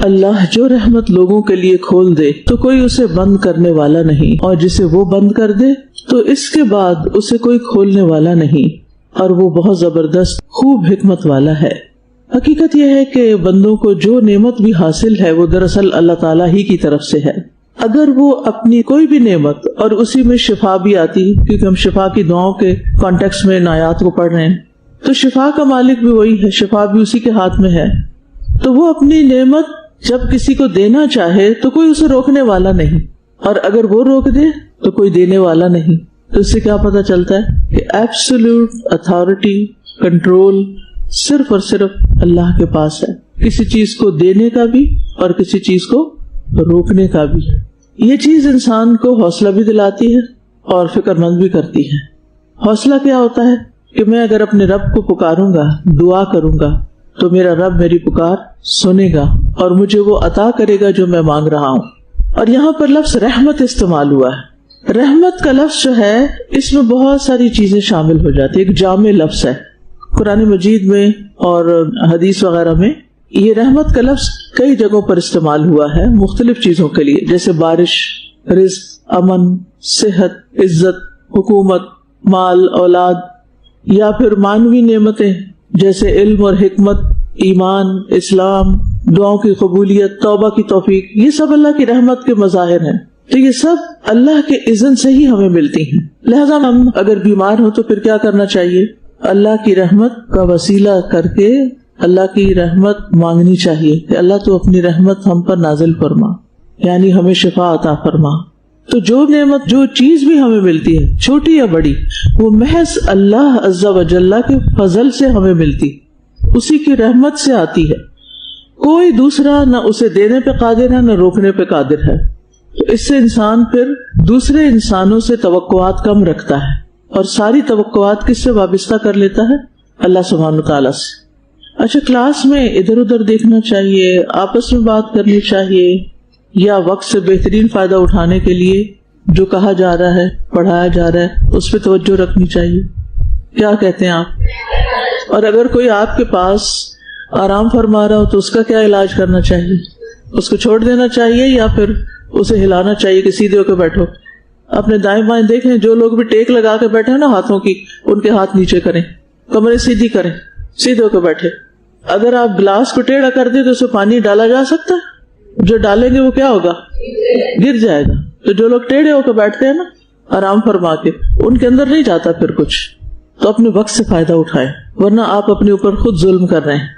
اللہ جو رحمت لوگوں کے لیے کھول دے تو کوئی اسے بند کرنے والا نہیں، اور جسے وہ بند کر دے تو اس کے بعد اسے کوئی کھولنے والا نہیں، اور وہ بہت زبردست خوب حکمت والا ہے۔ حقیقت یہ ہے کہ بندوں کو جو نعمت بھی حاصل ہے وہ دراصل اللہ تعالیٰ ہی کی طرف سے ہے۔ اگر وہ اپنی کوئی بھی نعمت، اور اسی میں شفا بھی آتی، کیونکہ ہم شفا کی دعاؤں کے کانٹیکس میں ان آیات کو پڑھ رہے ہیں، تو شفا کا مالک بھی وہی ہے، شفا بھی اسی کے ہاتھ میں ہے، تو وہ اپنی نعمت جب کسی کو دینا چاہے تو کوئی اسے روکنے والا نہیں، اور اگر وہ روک دے تو کوئی دینے والا نہیں۔ تو اس سے کیا پتہ چلتا ہے کہ ایبسولوٹ اتھارٹی، کنٹرول صرف اور صرف اللہ کے پاس ہے، کسی چیز کو دینے کا بھی اور کسی چیز کو روکنے کا بھی۔ یہ چیز انسان کو حوصلہ بھی دلاتی ہے اور فکر مند بھی کرتی ہے۔ حوصلہ کیا ہوتا ہے کہ میں اگر اپنے رب کو پکاروں گا، دعا کروں گا، تو میرا رب میری پکار سنے گا اور مجھے وہ عطا کرے گا جو میں مانگ رہا ہوں۔ اور یہاں پر لفظ رحمت استعمال ہوا ہے۔ رحمت کا لفظ جو ہے اس میں بہت ساری چیزیں شامل ہو جاتی، ایک جامع لفظ ہے۔ قرآن مجید میں اور حدیث وغیرہ میں یہ رحمت کا لفظ کئی جگہوں پر استعمال ہوا ہے مختلف چیزوں کے لیے، جیسے بارش، رزق، امن، صحت، عزت، حکومت، مال، اولاد، یا پھر مانوی نعمتیں جیسے علم اور حکمت، ایمان، اسلام، دعاؤں کی قبولیت، توبہ کی توفیق، یہ سب اللہ کی رحمت کے مظاہر ہیں۔ تو یہ سب اللہ کے اذن سے ہی ہمیں ملتی ہیں، لہذا ہم اگر بیمار ہوں تو پھر کیا کرنا چاہیے؟ اللہ کی رحمت کا وسیلہ کر کے اللہ کی رحمت مانگنی چاہیے کہ اللہ تو اپنی رحمت ہم پر نازل فرما، یعنی ہمیں شفا عطا فرما۔ تو جو نعمت، جو چیز بھی ہمیں ملتی ہے چھوٹی یا بڑی، وہ محض اللہ عز و جل کے فضل سے ہمیں ملتی، اسی کی رحمت سے آتی ہے۔ کوئی دوسرا نہ اسے دینے پہ قادر ہے نہ روکنے پہ قادر ہے۔ تو اس سے انسان پھر دوسرے انسانوں سے توقعات کم رکھتا ہے اور ساری توقعات کس سے وابستہ کر لیتا ہے؟ اللہ سبحانہ وتعالیٰ سے۔ اچھا، کلاس میں ادھر ادھر دیکھنا چاہیے، آپس میں بات کرنی چاہیے، یا وقت سے بہترین فائدہ اٹھانے کے لیے جو کہا جا رہا ہے، پڑھایا جا رہا ہے، اس پہ توجہ رکھنی چاہیے؟ کیا کہتے ہیں آپ؟ اور اگر کوئی آپ کے پاس آرام فرما رہا ہو تو اس کا کیا علاج کرنا چاہیے؟ اس کو چھوڑ دینا چاہیے یا پھر اسے ہلانا چاہیے کہ سیدھے ہو کے بیٹھو؟ اپنے دائیں بائیں دیکھیں، جو لوگ بھی ٹیک لگا کے بیٹھے ہیں نا ہاتھوں کی، ان کے ہاتھ نیچے کریں، کمرے سیدھی کریں، سیدھے ہو کے بیٹھے۔ اگر آپ گلاس کو ٹیڑھا کر دیں تو اسے پانی ڈالا جا سکتا ہے؟ جو ڈالیں گے وہ کیا ہوگا؟ گر جائے گا۔ تو جو لوگ ٹیڑھے ہو کے بیٹھتے ہیں نا آرام فرما کے، ان کے اندر نہیں جاتا پھر کچھ۔ تو اپنے وقت سے فائدہ اٹھائیں، ورنہ آپ اپنے اوپر خود ظلم کر رہے ہیں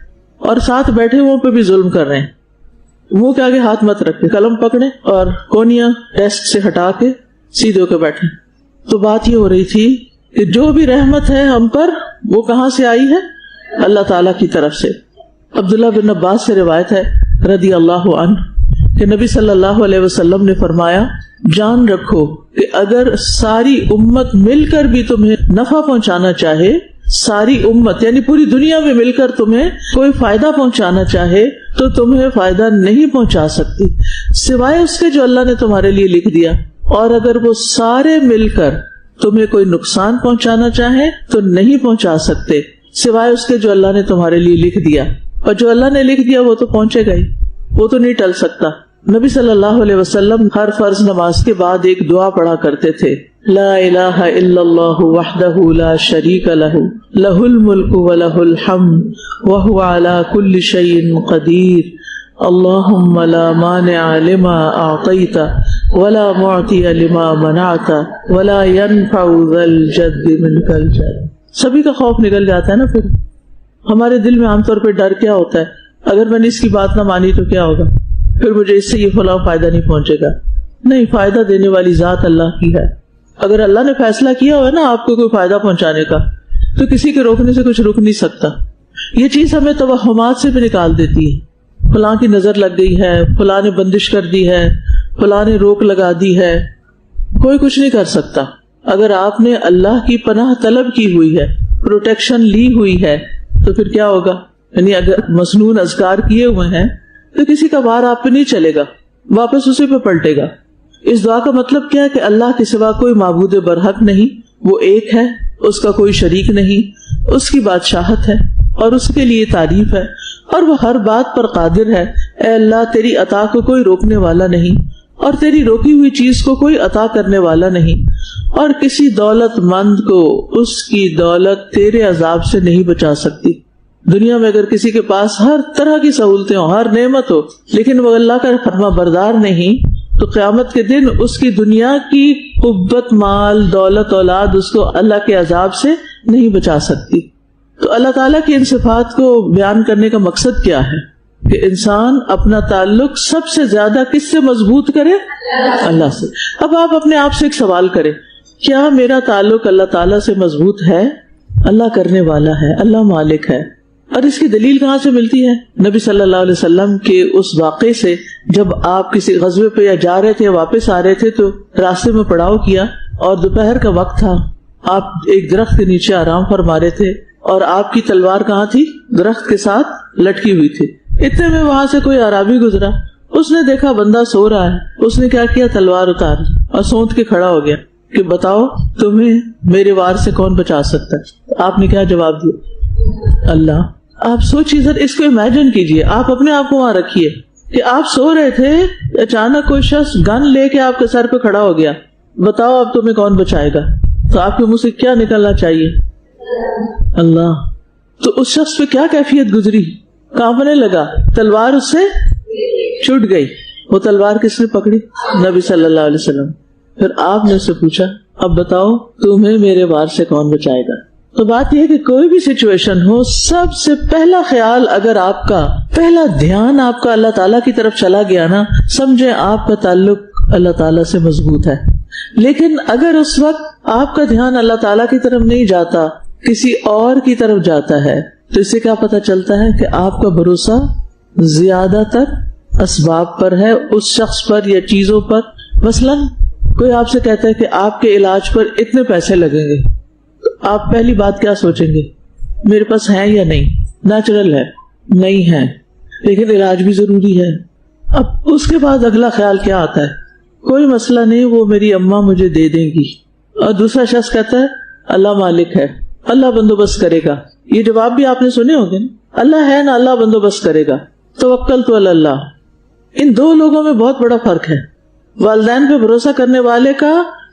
اور ساتھ بیٹھے ہوں پہ بھی ظلم کر رہے ہیں۔ منہ کے آگے ہاتھ مت رکھیں، قلم پکڑیں اور کونیاں ڈیسک سے ہٹا کے سیدھے ہو کے بیٹھیں۔ تو بات یہ ہو رہی تھی کہ جو بھی رحمت ہے ہم پر، وہ کہاں سے آئی ہے؟ اللہ تعالیٰ کی طرف سے۔ عبداللہ بن عباس سے روایت ہے رضی اللہ عنہ کہ نبی صلی اللہ علیہ وسلم نے فرمایا، جان رکھو کہ اگر ساری امت مل کر بھی تمہیں نفع پہنچانا چاہے، ساری امت یعنی پوری دنیا میں مل کر تمہیں کوئی فائدہ پہنچانا چاہے تو تمہیں فائدہ نہیں پہنچا سکتی سوائے اس کے جو اللہ نے تمہارے لیے لکھ دیا، اور اگر وہ سارے مل کر تمہیں کوئی نقصان پہنچانا چاہے تو نہیں پہنچا سکتے سوائے اس کے جو اللہ نے تمہارے لیے لکھ دیا، اور جو اللہ نے لکھ دیا وہ تو پہنچے گا ہی، وہ تو نہیں ٹل سکتا۔ نبی صلی اللہ علیہ وسلم ہر فرض نماز کے بعد ایک دعا پڑھا کرتے تھے، لا الہ الا اللہ وحدہ لا شریک لہ لہ الملک ولہ الحمد وہو علی کل شیء قدیر اللہم لا مانع لما اعطیت ولا معطی لما منعت ولا ينفع ذا الجد منک الجد۔ سبھی کا خوف نکل جاتا ہے نا۔ پھر ہمارے دل میں عام طور پہ ڈر کیا ہوتا ہے؟ اگر میں نے اس کی بات نہ مانی تو کیا ہوگا؟ پھر مجھے اس سے یہ فلاں فائدہ نہیں پہنچے گا۔ نہیں، فائدہ دینے والی ذات اللہ کی ہے۔ اگر اللہ نے فیصلہ کیا ہوا ہے نا آپ کو کوئی فائدہ پہنچانے کا، تو کسی کے روکنے سے کچھ رک نہیں سکتا۔ یہ چیز ہمیں توہمات سے بھی نکال دیتی ہے، فلاں کی نظر لگ گئی ہے، فلاں نے بندش کر دی ہے، فلاں نے روک لگا دی ہے، کوئی کچھ نہیں کر سکتا۔ اگر آپ نے اللہ کی پناہ طلب کی ہوئی ہے، پروٹیکشن لی ہوئی ہے، تو پھر کیا ہوگا؟ یعنی اگر مسنون اذکار کیے ہوئے ہیں تو کسی کا وار آپ پہ نہیں چلے گا، واپس اسی پہ پلٹے گا۔ اس دعا کا مطلب کیا ہے کہ اللہ کے سوا کوئی معبود برحق نہیں، وہ ایک ہے، اس کا کوئی شریک نہیں، اس کی بادشاہت ہے اور اس کے لیے تعریف ہے، اور وہ ہر بات پر قادر ہے۔ اے اللہ تیری عطا کو کوئی روکنے والا نہیں اور تیری روکی ہوئی چیز کو کوئی عطا کرنے والا نہیں، اور کسی دولت مند کو اس کی دولت تیرے عذاب سے نہیں بچا سکتی۔ دنیا میں اگر کسی کے پاس ہر طرح کی سہولتیں ہوں، ہر نعمت ہو، لیکن وہ اللہ کا فرما بردار نہیں، تو قیامت کے دن اس کی دنیا کی قوت، مال، دولت، اولاد اس کو اللہ کے عذاب سے نہیں بچا سکتی۔ تو اللہ تعالیٰ کی ان صفات کو بیان کرنے کا مقصد کیا ہے کہ انسان اپنا تعلق سب سے زیادہ کس سے مضبوط کرے؟ اللہ سے۔ اب آپ اپنے آپ سے ایک سوال کریں، کیا میرا تعلق اللہ تعالیٰ سے مضبوط ہے؟ اللہ کرنے والا ہے، اللہ مالک ہے۔ اور اس کی دلیل کہاں سے ملتی ہے؟ نبی صلی اللہ علیہ وسلم کے اس واقعے سے، جب آپ کسی غزوے پہ یا جا رہے تھے یا واپس آ رہے تھے تو راستے میں پڑاؤ کیا اور دوپہر کا وقت تھا، آپ ایک درخت کے نیچے آرام فرما رہے تھے اور آپ کی تلوار کہاں تھی؟ درخت کے ساتھ لٹکی ہوئی تھی۔ اتنے میں وہاں سے کوئی اعرابی گزرا، اس نے دیکھا بندہ سو رہا ہے، اس نے کیا کیا؟ تلوار اتار لی اور سونت کے کھڑا ہو گیا کہ بتاؤ تمہیں میرے وار سے کون بچا سکتا ہے؟ آپ نے کیا جواب دیا؟ اللہ۔ آپ سوچیے سر، اس کو امیجن کیجئے، آپ اپنے آپ کو وہاں رکھیے کہ آپ سو رہے تھے، اچانک کوئی شخص گن لے کے آپ کے سر پہ کھڑا ہو گیا، بتاؤ اب تمہیں کون بچائے گا؟ تو آپ کے منہ سے کیا نکلنا چاہیے؟ اللہ۔ تو اس شخص پہ کیا کیفیت گزری؟ کانپنے لگا، تلوار اس سے چھوٹ گئی۔ وہ تلوار کس نے پکڑی؟ نبی صلی اللہ علیہ وسلم۔ پھر آپ نے اس سے پوچھا اب بتاؤ تمہیں میرے وار سے کون بچائے گا؟ تو بات یہ ہے کہ کوئی بھی سچویشن ہو، سب سے پہلا خیال، اگر آپ کا پہلا دھیان آپ کا اللہ تعالیٰ کی طرف چلا گیا نا، سمجھے آپ کا تعلق اللہ تعالیٰ سے مضبوط ہے۔ لیکن اگر اس وقت آپ کا دھیان اللہ تعالیٰ کی طرف نہیں جاتا، کسی اور کی طرف جاتا ہے، تو اس سے کیا پتہ چلتا ہے کہ آپ کا بھروسہ زیادہ تر اسباب پر ہے، اس شخص پر یا چیزوں پر۔ مثلاً کوئی آپ سے کہتا ہے کہ آپ کے علاج پر اتنے پیسے لگیں گے، تو آپ پہلی بات کیا سوچیں گے؟ میرے پاس ہیں یا نہیں؟ نیچرل ہے، نہیں ہے، لیکن علاج بھی ضروری ہے۔ اب اس کے بعد اگلا خیال کیا آتا ہے؟ کوئی مسئلہ نہیں، وہ میری اماں مجھے دے دیں گی۔ اور دوسرا شخص کہتا ہے اللہ مالک ہے، اللہ بندوبست کرے گا۔ یہ جواب بھی آپ نے سنے ہوں گے نا، اللہ ہے نا، اللہ بندوبست کرے گا، توکلت علی اللہ۔ ان دو لوگوں میں بہت بڑا فرق ہے۔ والدین پہ بھروسہ کرنے والے کا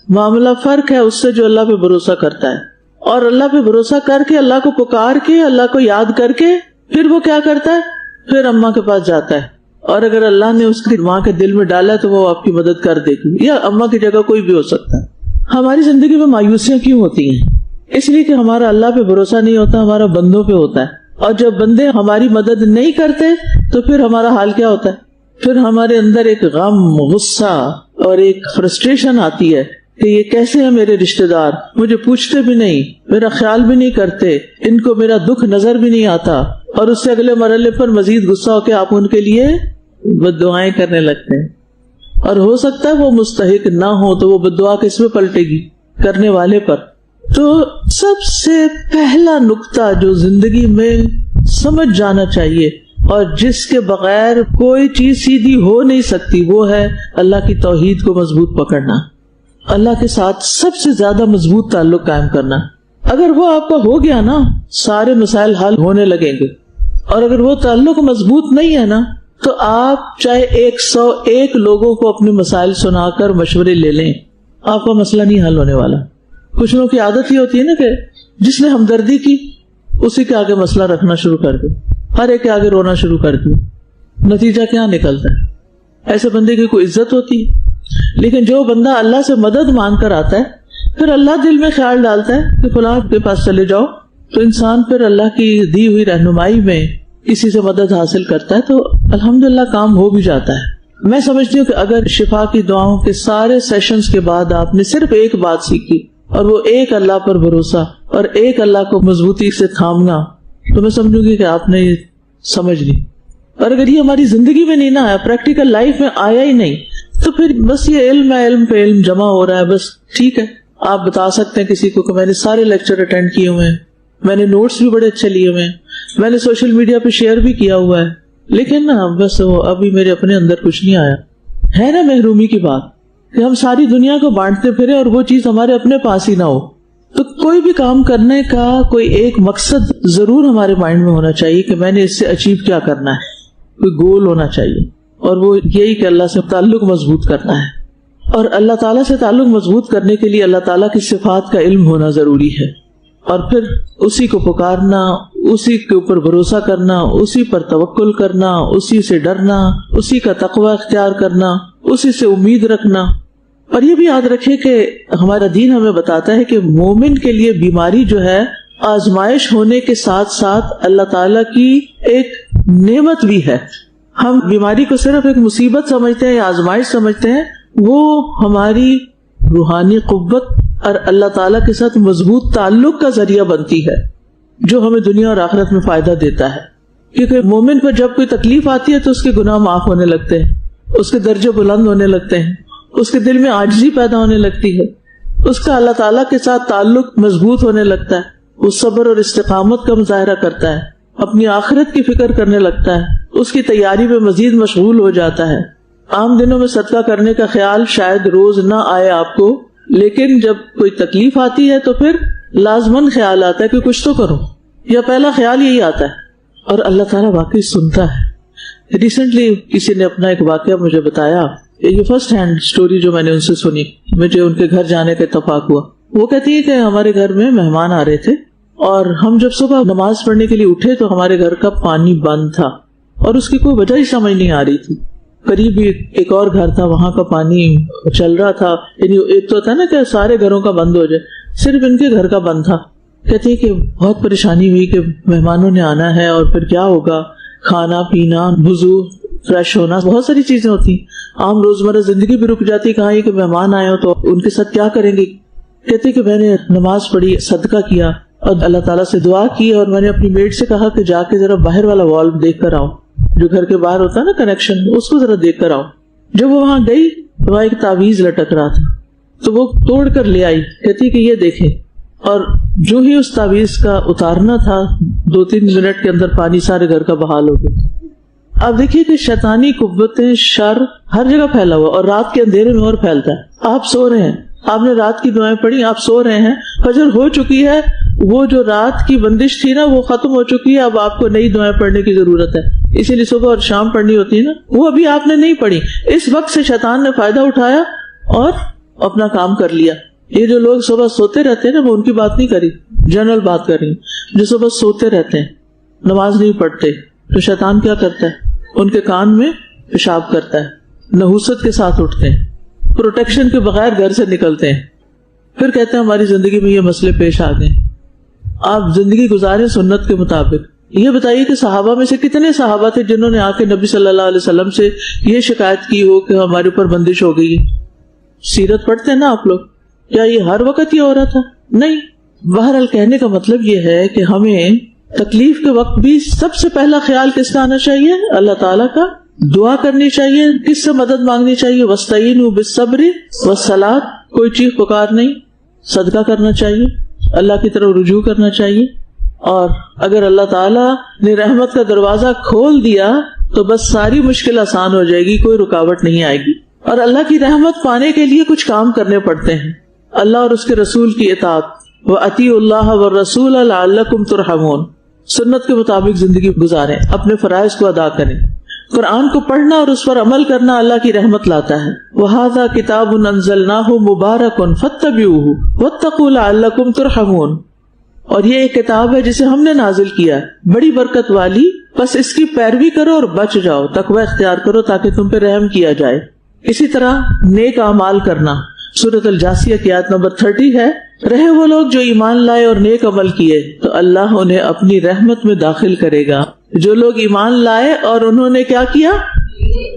معاملہ فرق ہے اس سے جو اللہ پہ بھروسہ کرتا ہے، اور اللہ پہ بھروسہ کر کے، اللہ کو پکار کے، اللہ کو یاد کر کے، پھر وہ کیا کرتا ہے؟ پھر اماں کے پاس جاتا ہے، اور اگر اللہ نے اس کی ماں کے دل میں ڈالا تو وہ آپ کی مدد کر دے گی، یا اماں کی جگہ کوئی بھی ہو سکتا ہے۔ ہماری زندگی میں مایوسیاں کیوں ہوتی ہیں؟ اس لیے کہ ہمارا اللہ پہ بھروسہ نہیں ہوتا، ہمارا بندوں پہ ہوتا ہے، اور جب بندے ہماری مدد نہیں کرتے تو پھر ہمارا حال کیا ہوتا ہے؟ پھر ہمارے اندر ایک غم، غصہ اور ایک فرسٹریشن آتی ہے کہ یہ کیسے ہیں میرے رشتہ دار، مجھے پوچھتے بھی نہیں، میرا خیال بھی نہیں کرتے، ان کو میرا دکھ نظر بھی نہیں آتا، اور اس سے اگلے مرحلے پر مزید غصہ ہو کے آپ ان کے لیے بد دعائیں کرنے لگتے ہیں۔ اور ہو سکتا ہے وہ مستحق نہ ہو تو وہ بد دعا کس پہ پلٹے گی؟ کرنے والے پر۔ تو سب سے پہلا نقطہ جو زندگی میں سمجھ جانا چاہیے اور جس کے بغیر کوئی چیز سیدھی ہو نہیں سکتی، وہ ہے اللہ کی توحید کو مضبوط پکڑنا، اللہ کے ساتھ سب سے زیادہ مضبوط تعلق قائم کرنا۔ اگر وہ آپ کا ہو گیا نا، سارے مسائل حل ہونے لگیں گے۔ اور اگر وہ تعلق مضبوط نہیں ہے نا، تو آپ چاہے 101 لوگوں کو اپنے مسائل سنا کر مشورے لے لیں، آپ کا مسئلہ نہیں حل ہونے والا۔ کچھ لوگوں کی عادت یہ ہوتی ہے نا کہ جس نے ہمدردی کی اسی کے آگے مسئلہ رکھنا شروع کر دے، ہر ایک کے آگے رونا شروع کر دے۔ نتیجہ کیا نکلتا ہے؟ ایسے بندے کی کوئی عزت ہوتی ہے؟ لیکن جو بندہ اللہ سے مدد مانگ کر آتا ہے، پھر اللہ دل میں خیال ڈالتا ہے کہ فلاں کے پاس چلے جاؤ، تو انسان پھر اللہ کی دی ہوئی رہنمائی میں کسی سے مدد حاصل کرتا ہے، تو الحمدللہ کام ہو بھی جاتا ہے۔ میں سمجھتی ہوں کہ اگر شفا کی دعاؤں کے سارے سیشنز کے بعد آپ نے صرف ایک بات سیکھی، اور وہ ایک اللہ پر بھروسہ اور ایک اللہ کو مضبوطی سے تھامنا، تو میں سمجھوں گی کہ آپ نے سمجھ لی۔ اور اگر یہ ہماری زندگی میں نہیں نہ آیا، پریکٹیکل لائف میں آیا ہی نہیں، تو پھر بس یہ علم ہے، علم پہ علم جمع ہو رہا ہے، بس ٹھیک ہے۔ آپ بتا سکتے ہیں کسی کو کہ میں نے سارے لیکچر اٹینڈ کیے ہوئے ہیں، میں نے نوٹس بھی بڑے اچھے لیے ہوئے ہیں، میں نے سوشل میڈیا پہ شیئر بھی کیا ہوا ہے، لیکن نا بس وہ ابھی میرے اپنے اندر کچھ نہیں آیا۔ ہے نا محرومی کی بات کہ ہم ساری دنیا کو بانٹتے پھرے اور وہ چیز ہمارے اپنے پاس ہی نہ ہو۔ تو کوئی بھی کام کرنے کا کوئی ایک مقصد ضرور ہمارے مائنڈ میں ہونا چاہیے کہ میں نے اس سے اچیو کیا کرنا ہے۔ کوئی گول ہونا چاہیے، اور وہ یہی کہ اللہ سے تعلق مضبوط کرنا ہے. اور اللہ تعالیٰ سے تعلق مضبوط کرنے کے لیے اللہ تعالیٰ کی صفات کا علم ہونا ضروری ہے، اور پھر اسی کو پکارنا، اسی کے اوپر بھروسہ کرنا، اسی پر توکل کرنا، اسی سے ڈرنا، اسی کا تقوی اختیار کرنا، اسی سے امید رکھنا. اور یہ بھی یاد رکھے کہ ہمارا دین ہمیں بتاتا ہے کہ مومن کے لیے بیماری جو ہے آزمائش ہونے کے ساتھ ساتھ اللہ تعالیٰ کی ایک نعمت بھی ہے. ہم بیماری کو صرف ایک مصیبت سمجھتے ہیں یا آزمائش سمجھتے ہیں، وہ ہماری روحانی قوت اور اللہ تعالیٰ کے ساتھ مضبوط تعلق کا ذریعہ بنتی ہے، جو ہمیں دنیا اور آخرت میں فائدہ دیتا ہے. کیونکہ مومن پر جب کوئی تکلیف آتی ہے تو اس کے گناہ معاف ہونے لگتے ہیں، اس کے درجے بلند ہونے لگتے ہیں، اس کے دل میں عاجزی پیدا ہونے لگتی ہے، اس کا اللہ تعالیٰ کے ساتھ تعلق مضبوط ہونے لگتا ہے، وہ صبر اور استقامت کا مظاہرہ کرتا ہے، اپنی آخرت کی فکر کرنے لگتا ہے، اس کی تیاری میں مزید مشغول ہو جاتا ہے. عام دنوں میں صدقہ کرنے کا خیال شاید روز نہ آئے آپ کو، لیکن جب کوئی تکلیف آتی ہے تو پھر لازماً خیال آتا ہے کہ کچھ تو کروں، یا پہلا خیال یہی آتا ہے. اور اللہ تعالیٰ واقعی سنتا ہے. ریسنٹلی کسی نے اپنا ایک واقعہ مجھے بتایا، یہ فرسٹ ہینڈ سٹوری جو میں نے ان سے سنی، مجھے ان کے گھر جانے کا اتفاق ہوا. وہ کہتی ہے کہ ہمارے گھر میں مہمان آ رہے تھے، اور ہم جب صبح نماز پڑھنے کے لیے اٹھے تو ہمارے گھر کا پانی بند تھا، اور اس کی کوئی وجہ ہی سمجھ نہیں آ رہی تھی. قریب ہی ایک اور گھر تھا، وہاں کا پانی چل رہا تھا. یعنی ایک تو تھا نا کہ سارے گھروں کا بند ہو جائے، صرف ان کے گھر کا بند تھا. کہتی ہے کہ بہت پریشانی ہوئی کہ مہمانوں نے آنا ہے اور پھر کیا ہوگا، کھانا پینا، وضو، فریش ہونا، بہت ساری چیزیں ہوتی، عام روزمرہ زندگی بھی رک جاتی. کہاں یہ کہ مہمان آئے ہو تو ان کے ساتھ کیا کریں گے. کہتی کہ میں نے نماز پڑھی، صدقہ کیا اور اللہ تعالیٰ سے دعا کی، اور میں نے اپنی میڈ سے کہا کہ جا کے ذرا باہر والا والو دیکھ کر آؤ، جو گھر کے باہر ہوتا ہے نا کنیکشن، اس کو ذرا دیکھ کر آؤ. جب وہ وہاں گئی تو وہاں ایک تعویذ لٹک رہا تھا، تو وہ توڑ کر لے آئی. کہتی کہ یہ دیکھیں، اور جو ہی اس تعویذ کا اتارنا تھا 2-3 منٹ کے اندر پانی سارے گھر کا بحال ہو گیا. اب دیکھیے کہ شیطانی قوتیں، شر ہر جگہ پھیلا ہوا، اور رات کے اندھیرے میں اور پھیلتا ہے. آپ سو رہے ہیں، آپ نے رات کی دعائیں پڑھی، آپ سو رہے ہیں، فجر ہو چکی ہے، وہ جو رات کی بندش تھی نا وہ ختم ہو چکی ہے، اب آپ کو نئی دعائیں پڑھنے کی ضرورت ہے. اسی لیے صبح اور شام پڑھنی ہوتی ہے نا، وہ ابھی آپ نے نہیں پڑھی. اس وقت سے شیطان نے فائدہ اٹھایا اور اپنا کام کر لیا. یہ جو لوگ صبح سوتے رہتے ہیں نا، وہ ان کی بات نہیں کری، جنرل بات کر رہی. جو صبح سوتے رہتے ہیں، نماز نہیں پڑھتے، تو شیطان کیا کرتا ہے، ان کے کان میں پیشاب کرتا ہے، نحوست کے ساتھ اٹھتے ہیں، پروٹیکشن کے بغیر گھر سے نکلتے ہیں، پھر کہتے ہیں ہماری زندگی میں یہ مسئلے پیش آ گئے. آپ زندگی گزاریں سنت کے مطابق. یہ بتائیے کہ صحابہ میں سے کتنے صحابہ تھے جنہوں نے آ کے نبی صلی اللہ علیہ وسلم سے یہ شکایت کی ہو کہ ہمارے اوپر بندش ہو گئی ہے. سیرت پڑھتے ہیں نا آپ لوگ، کیا یہ ہر وقت یہ ہو رہا تھا؟ نہیں. بہرحال کہنے کا مطلب یہ ہے کہ ہمیں تکلیف کے وقت بھی سب سے پہلا خیال کس کا آنا چاہیے؟ اللہ تعالیٰ کا. دعا کرنی چاہیے، کس سے مدد مانگنی چاہیے؟ وَاسْتَعِينُوا بِالصَّبْرِ وَالصَّلَاةِ. کوئی چیخ پکار نہیں، صدقہ کرنا چاہیے، اللہ کی طرف رجوع کرنا چاہیے. اور اگر اللہ تعالیٰ نے رحمت کا دروازہ کھول دیا تو بس ساری مشکل آسان ہو جائے گی، کوئی رکاوٹ نہیں آئے گی. اور اللہ کی رحمت پانے کے لیے کچھ کام کرنے پڑتے ہیں. اللہ اور اس کے رسول کی اطاعت، وَأَطِيعُوا اللَّهَ وَالرَّسُولَ لَعَلَّكُمْ تُرْحَمُونَ. سنت کے مطابق زندگی گزاریں، اپنے فرائض کو ادا کریں. قرآن کو پڑھنا اور اس پر عمل کرنا اللہ کی رحمت لاتا ہے. وَهَذَا كِتَابٌ أَنزَلْنَاهُ مُبَارَكٌ فَاتَّبِعُوهُ وَاتَّقُوا لَعَلَّكُمْ تُرْحَمُونَ. اور یہ ایک کتاب ہے جسے ہم نے نازل کیا، بڑی برکت والی، بس اس کی پیروی کرو اور بچ جاؤ، تقوی اختیار کرو تاکہ تم پہ رحم کیا جائے. اسی طرح نیک اعمال کرنا. سورۃ الجاثیہ کی آیت نمبر 30 ہے، رہے وہ لوگ جو ایمان لائے اور نیک عمل کیے تو اللہ انہیں اپنی رحمت میں داخل کرے گا. جو لوگ ایمان لائے اور انہوں نے کیا کیا؟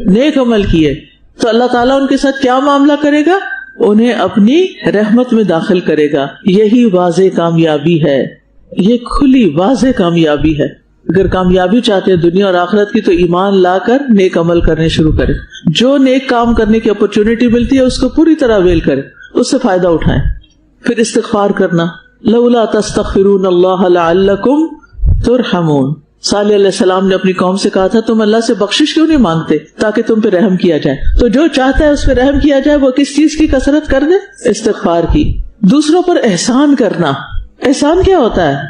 نیک عمل کیے، تو اللہ تعالیٰ ان کے ساتھ کیا معاملہ کرے گا؟ انہیں اپنی رحمت میں داخل کرے گا. یہی واضح کامیابی ہے، یہ کھلی واضح کامیابی ہے. اگر کامیابی چاہتے ہیں دنیا اور آخرت کی تو ایمان لا کر نیک عمل کرنے شروع کریں. جو نیک کام کرنے کی اپرچونٹی ملتی ہے اس کو پوری طرح اویل کریں، اس سے فائدہ اٹھائیں. پھر استغفار کرنا. لولا تستغفرون اللہ لعلکم ترحمون. صالح علیہ السلام نے اپنی قوم سے کہا تھا تم اللہ سے بخشش کیوں نہیں مانگتے تاکہ تم پہ رحم کیا جائے. تو جو چاہتا ہے اس پہ رحم کیا جائے وہ کس چیز کی کثرت کر دے؟ استغفار کی. دوسروں پر احسان کرنا. احسان کیا ہوتا ہے؟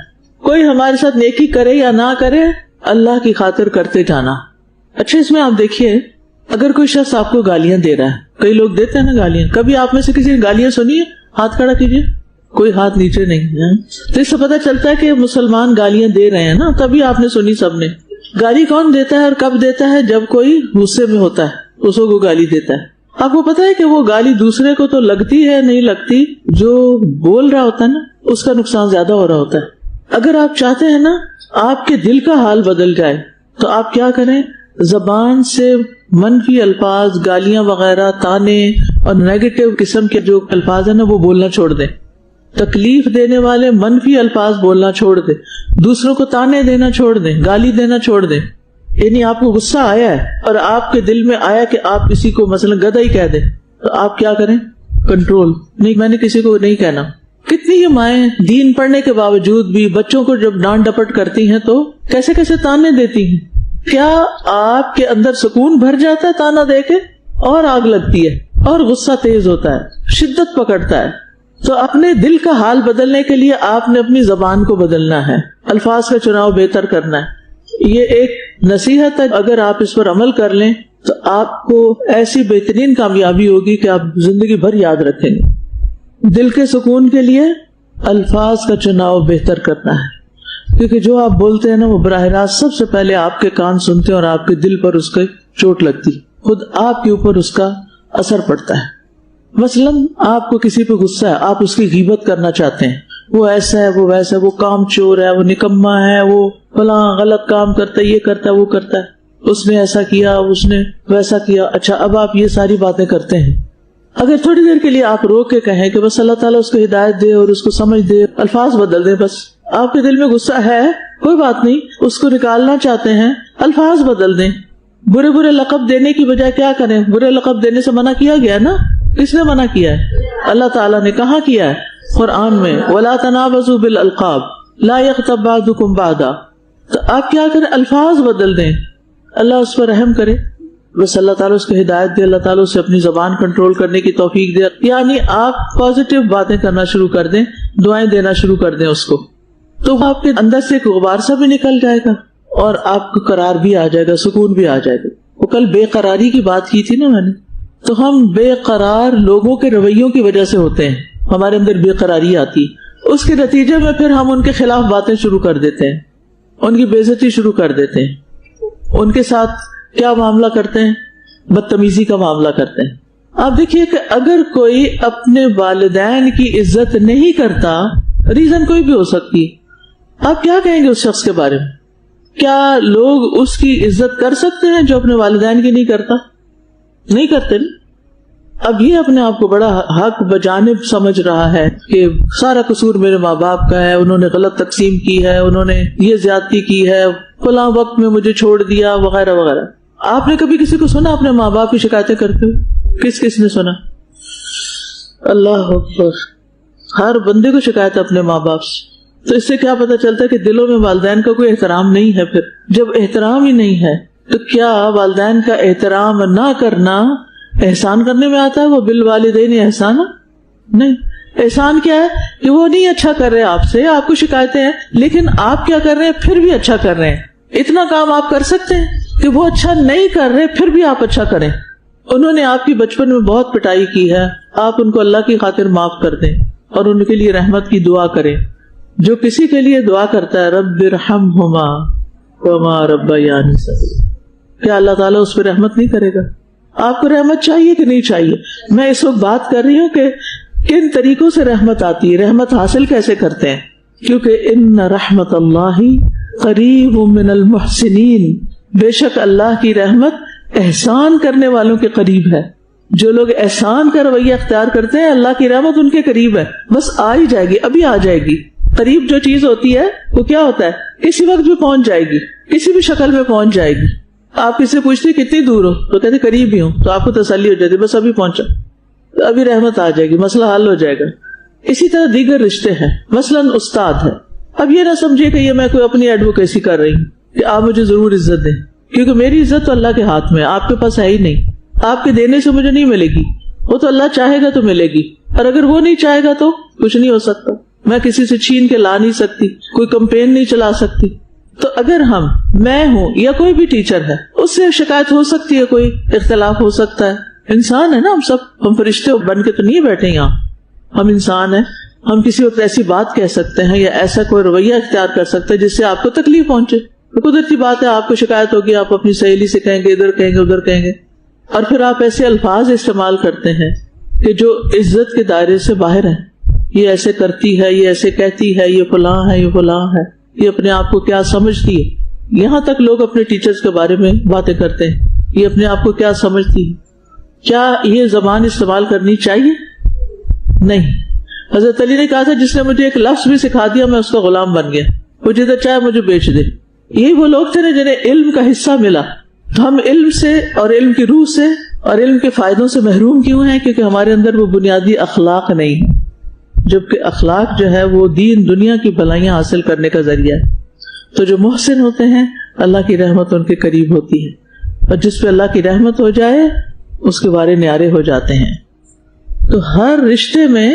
کوئی ہمارے ساتھ نیکی کرے یا نہ کرے، اللہ کی خاطر کرتے جانا. اچھا اس میں آپ دیکھیے، اگر کوئی شخص آپ کو گالیاں دے رہا ہے، کئی لوگ دیتے ہیں نا گالیاں، کبھی آپ میں سے کسی نے گالیاں سنی ہے؟ ہاتھ کھڑا کیجیے، کوئی ہاتھ نیچے نہیں ہے. تو اس سے پتہ چلتا ہے کہ مسلمان گالیاں دے رہے ہیں نا، تبھی آپ نے سنی. سب نے گالی کون دیتا ہے اور کب دیتا ہے؟ جب کوئی غصے میں ہوتا ہے اس کو گالی دیتا ہے. آپ کو پتا ہے کہ وہ گالی دوسرے کو تو لگتی ہے نہیں لگتی، جو بول رہا ہوتا ہے نا اس کا نقصان زیادہ ہو رہا ہوتا ہے. اگر آپ چاہتے ہیں نا آپ کے دل کا حال بدل جائے تو آپ کیا کریں؟ زبان سے منفی الفاظ، گالیاں وغیرہ، تانے اور نیگیٹو قسم کے جو الفاظ ہیں نا وہ بولنا چھوڑ دیں. تکلیف دینے والے منفی الفاظ بولنا چھوڑ دیں، دوسروں کو تانے دینا چھوڑ دیں، گالی دینا چھوڑ دیں. یعنی آپ کو غصہ آیا ہے اور آپ کے دل میں آیا کہ آپ کسی کو مثلا گدھا ہی کہہ دیں، تو آپ کیا کریں؟ کنٹرول. نہیں، میں نے کسی کو نہیں کہنا. کتنی یہ مائیں دین پڑھنے کے باوجود بھی بچوں کو جب ڈانٹ ڈپٹ کرتی ہیں تو کیسے کیسے تانے دیتی ہیں. کیا آپ کے اندر سکون بھر جاتا ہے تانا دے کے؟ اور آگ لگتی ہے اور غصہ تیز ہوتا ہے، شدت پکڑتا ہے. تو اپنے دل کا حال بدلنے کے لیے آپ نے اپنی زبان کو بدلنا ہے، الفاظ کا چناؤ بہتر کرنا ہے. یہ ایک نصیحت ہے، اگر آپ اس پر عمل کر لیں تو آپ کو ایسی بہترین کامیابی ہوگی کہ آپ زندگی بھر یاد رکھیں گے. دل کے سکون کے لیے الفاظ کا چناؤ بہتر کرنا ہے، کیونکہ جو آپ بولتے ہیں نا وہ براہ راست سب سے پہلے آپ کے کان سنتے ہیں اور آپ کے دل پر اس کی چوٹ لگتی، خود آپ کے اوپر اس کا اثر پڑتا ہے. مثلا آپ کو کسی پہ غصہ ہے، آپ اس کی غیبت کرنا چاہتے ہیں، وہ ایسا ہے، وہ ویسا ہے، وہ کام چور ہے، وہ نکما ہے، وہ فلاں غلط کام کرتا ہے، یہ کرتا ہے، وہ کرتا ہے، اس نے ایسا کیا، اس نے ویسا کیا. اچھا اب آپ یہ ساری باتیں کرتے ہیں. اگر تھوڑی دیر کے لیے آپ روک کے کہیں کہ بس اللہ تعالیٰ اس کو ہدایت دے اور اس کو سمجھ دے، الفاظ بدل دیں. بس آپ کے دل میں غصہ ہے، کوئی بات نہیں، اس کو نکالنا چاہتے ہیں، الفاظ بدل دیں. برے برے لقب دینے کی بجائے کیا کریں؟ برے لقب دینے سے منع کیا گیا نا. کس نے منع کیا ہے؟ اللہ تعالیٰ نے. کہاں کیا ہے؟ قرآن میں وَلَا تَنَابَزُوا بِالْأَلْقَابِ لَا يَغْتَبْ بَعْضُكُمْ بَعْضًا. تو آپ کیا کریں؟ الفاظ بدل دیں. اللہ اس پر رحم کرے، بس اللہ تعالیٰ اس کو ہدایت دے، اللہ تعالیٰ اسے اپنی زبان کنٹرول کرنے کی توفیق دے. یعنی آپ پازیٹیو باتیں کرنا شروع کر دیں، دعائیں دینا شروع کر دیں اس کو، تو آپ کے اندر سے ایک غبار سا بھی نکل جائے گا اور آپ کو قرار بھی آ جائے گا، سکون بھی آ جائے گا. وہ کل بے قراری کی بات کی تھی نا میں نے، تو ہم بے قرار لوگوں کے رویوں کی وجہ سے ہوتے ہیں، ہمارے اندر بے قراری آتی، اس کے نتیجے میں پھر ہم ان کے خلاف باتیں شروع کر دیتے ہیں، ان کی بے عزتی شروع کر دیتے ہیں، ان کے ساتھ کیا معاملہ کرتے ہیں؟ بدتمیزی کا معاملہ کرتے ہیں. آپ دیکھیے کہ اگر کوئی اپنے والدین کی عزت نہیں کرتا، ریزن کوئی بھی ہو سکتی، آپ کیا کہیں گے اس شخص کے بارے میں؟ کیا لوگ اس کی عزت کر سکتے ہیں جو اپنے والدین کی نہیں کرتا؟ نہیں کرتے. اب یہ اپنے آپ کو بڑا حق بجانب سمجھ رہا ہے کہ سارا قصور میرے ماں باپ کا ہے، انہوں نے غلط تقسیم کی ہے، انہوں نے یہ زیادتی کی ہے، فلاں وقت میں مجھے چھوڑ دیا، وغیرہ وغیرہ. آپ نے کبھی کسی کو سنا اپنے ماں باپ کی شکایتیں کرتے ہوئے؟ کس نے سنا؟ اللہ اکبر. ہر بندے کو شکایت اپنے ماں باپ سے. تو اس سے کیا پتہ چلتا ہے کہ دلوں میں والدین کا کوئی احترام نہیں ہے. پھر جب احترام ہی نہیں ہے تو کیا والدین کا احترام نہ کرنا احسان کرنے میں آتا ہے؟ وہ بالوالدین احسان نہیں. احسان کیا ہے کہ وہ نہیں اچھا کر رہے آپ سے، آپ کو شکایتیں ہیں، لیکن آپ کیا کر رہے ہیں؟ پھر بھی اچھا کر رہے ہیں. اتنا کام آپ کر سکتے ہیں کہ وہ اچھا نہیں کر رہے پھر بھی آپ اچھا کریں. انہوں نے آپ کی بچپن میں بہت پٹائی کی ہے، آپ ان کو اللہ کی خاطر معاف کر دیں اور ان کے لیے رحمت کی دعا کریں. جو کسی کے لیے دعا کرتا ہے رب ارحمہما وما ربیانی صغیرا، کیا اللہ تعالیٰ اس پہ رحمت نہیں کرے گا؟ آپ کو رحمت چاہیے کہ نہیں چاہیے؟ میں اس وقت بات کر رہی ہوں کہ کن طریقوں سے رحمت آتی ہے، رحمت حاصل کیسے کرتے ہیں. کیونکہ ان رحمت اللہ قریب من المحسنین، بے شک اللہ کی رحمت احسان کرنے والوں کے قریب ہے. جو لوگ احسان کا رویہ اختیار کرتے ہیں اللہ کی رحمت ان کے قریب ہے، بس آ ہی جائے گی، ابھی آ جائے گی. قریب جو چیز ہوتی ہے وہ کیا ہوتا ہے؟ کسی وقت بھی پہنچ جائے گی، کسی بھی شکل میں پہنچ جائے گی. آپ کسی سے پوچھتے کتنی دور ہو تو کہتے قریب ہی ہوں، تو آپ کو تسلی ہو جاتی بس ابھی پہنچا، ابھی رحمت آ جائے گی، مسئلہ حل ہو جائے گا. اسی طرح دیگر رشتے ہیں، مثلا استاد ہے. اب یہ نہ سمجھے کہ یہ میں کوئی اپنی ایڈوکیسی کر رہی ہوں کہ آپ مجھے ضرور عزت دیں، کیونکہ میری عزت تو اللہ کے ہاتھ میں، آپ کے پاس ہے ہی نہیں. آپ کے دینے سے مجھے نہیں ملے گی، وہ تو اللہ چاہے گا تو ملے گی، اور اگر وہ نہیں چاہے گا تو کچھ نہیں ہو سکتا. میں کسی سے چھین کے لا نہیں سکتی، کوئی کمپین نہیں چلا سکتی. تو اگر ہم میں ہوں یا کوئی بھی ٹیچر ہے، اس سے شکایت ہو سکتی ہے، کوئی اختلاف ہو سکتا ہے، انسان ہے نا ہم سب، ہم فرشتے بن کے تو نہیں بیٹھے یہاں، ہم انسان ہیں، ہم کسی وقت ایسی بات کہہ سکتے ہیں یا ایسا کوئی رویہ اختیار کر سکتے ہیں جس سے آپ کو تکلیف پہنچے. قدرتی بات ہے، آپ کو شکایت ہوگی، آپ اپنی سہیلی سے کہیں گے، ادھر کہیں گے ادھر کہیں گے، اور پھر آپ ایسے الفاظ استعمال کرتے ہیں کہ جو عزت کے دائرے سے باہر ہیں. یہ ایسے کرتی ہے، یہ ایسے کہتی ہے، یہ فلاں ہے، یہ فلاں ہے، یہ اپنے آپ کو کیا سمجھتی ہے. یہاں تک لوگ اپنے ٹیچرز کے بارے میں باتیں کرتے ہیں، یہ اپنے آپ کو کیا سمجھتی ہے. کیا یہ زبان استعمال کرنی چاہیے؟ نہیں. حضرت علی نے کہا تھا جس نے مجھے ایک لفظ بھی سکھا دیا میں اس کا غلام بن گیا، وہ جدھر چاہے مجھے بیچ دے. یہی وہ لوگ تھے نا جنہیں علم کا حصہ ملا. تو ہم علم سے اور علم کی روح سے اور علم کے فائدوں سے محروم کیوں ہیں؟ کیونکہ ہمارے اندر وہ بنیادی اخلاق نہیں ہے، جبکہ اخلاق جو ہے وہ دین دنیا کی بھلائیاں حاصل کرنے کا ذریعہ ہے. تو جو محسن ہوتے ہیں اللہ کی رحمت ان کے قریب ہوتی ہے، اور جس پہ اللہ کی رحمت ہو جائے اس کے بارے نیارے ہو جاتے ہیں. تو ہر رشتے میں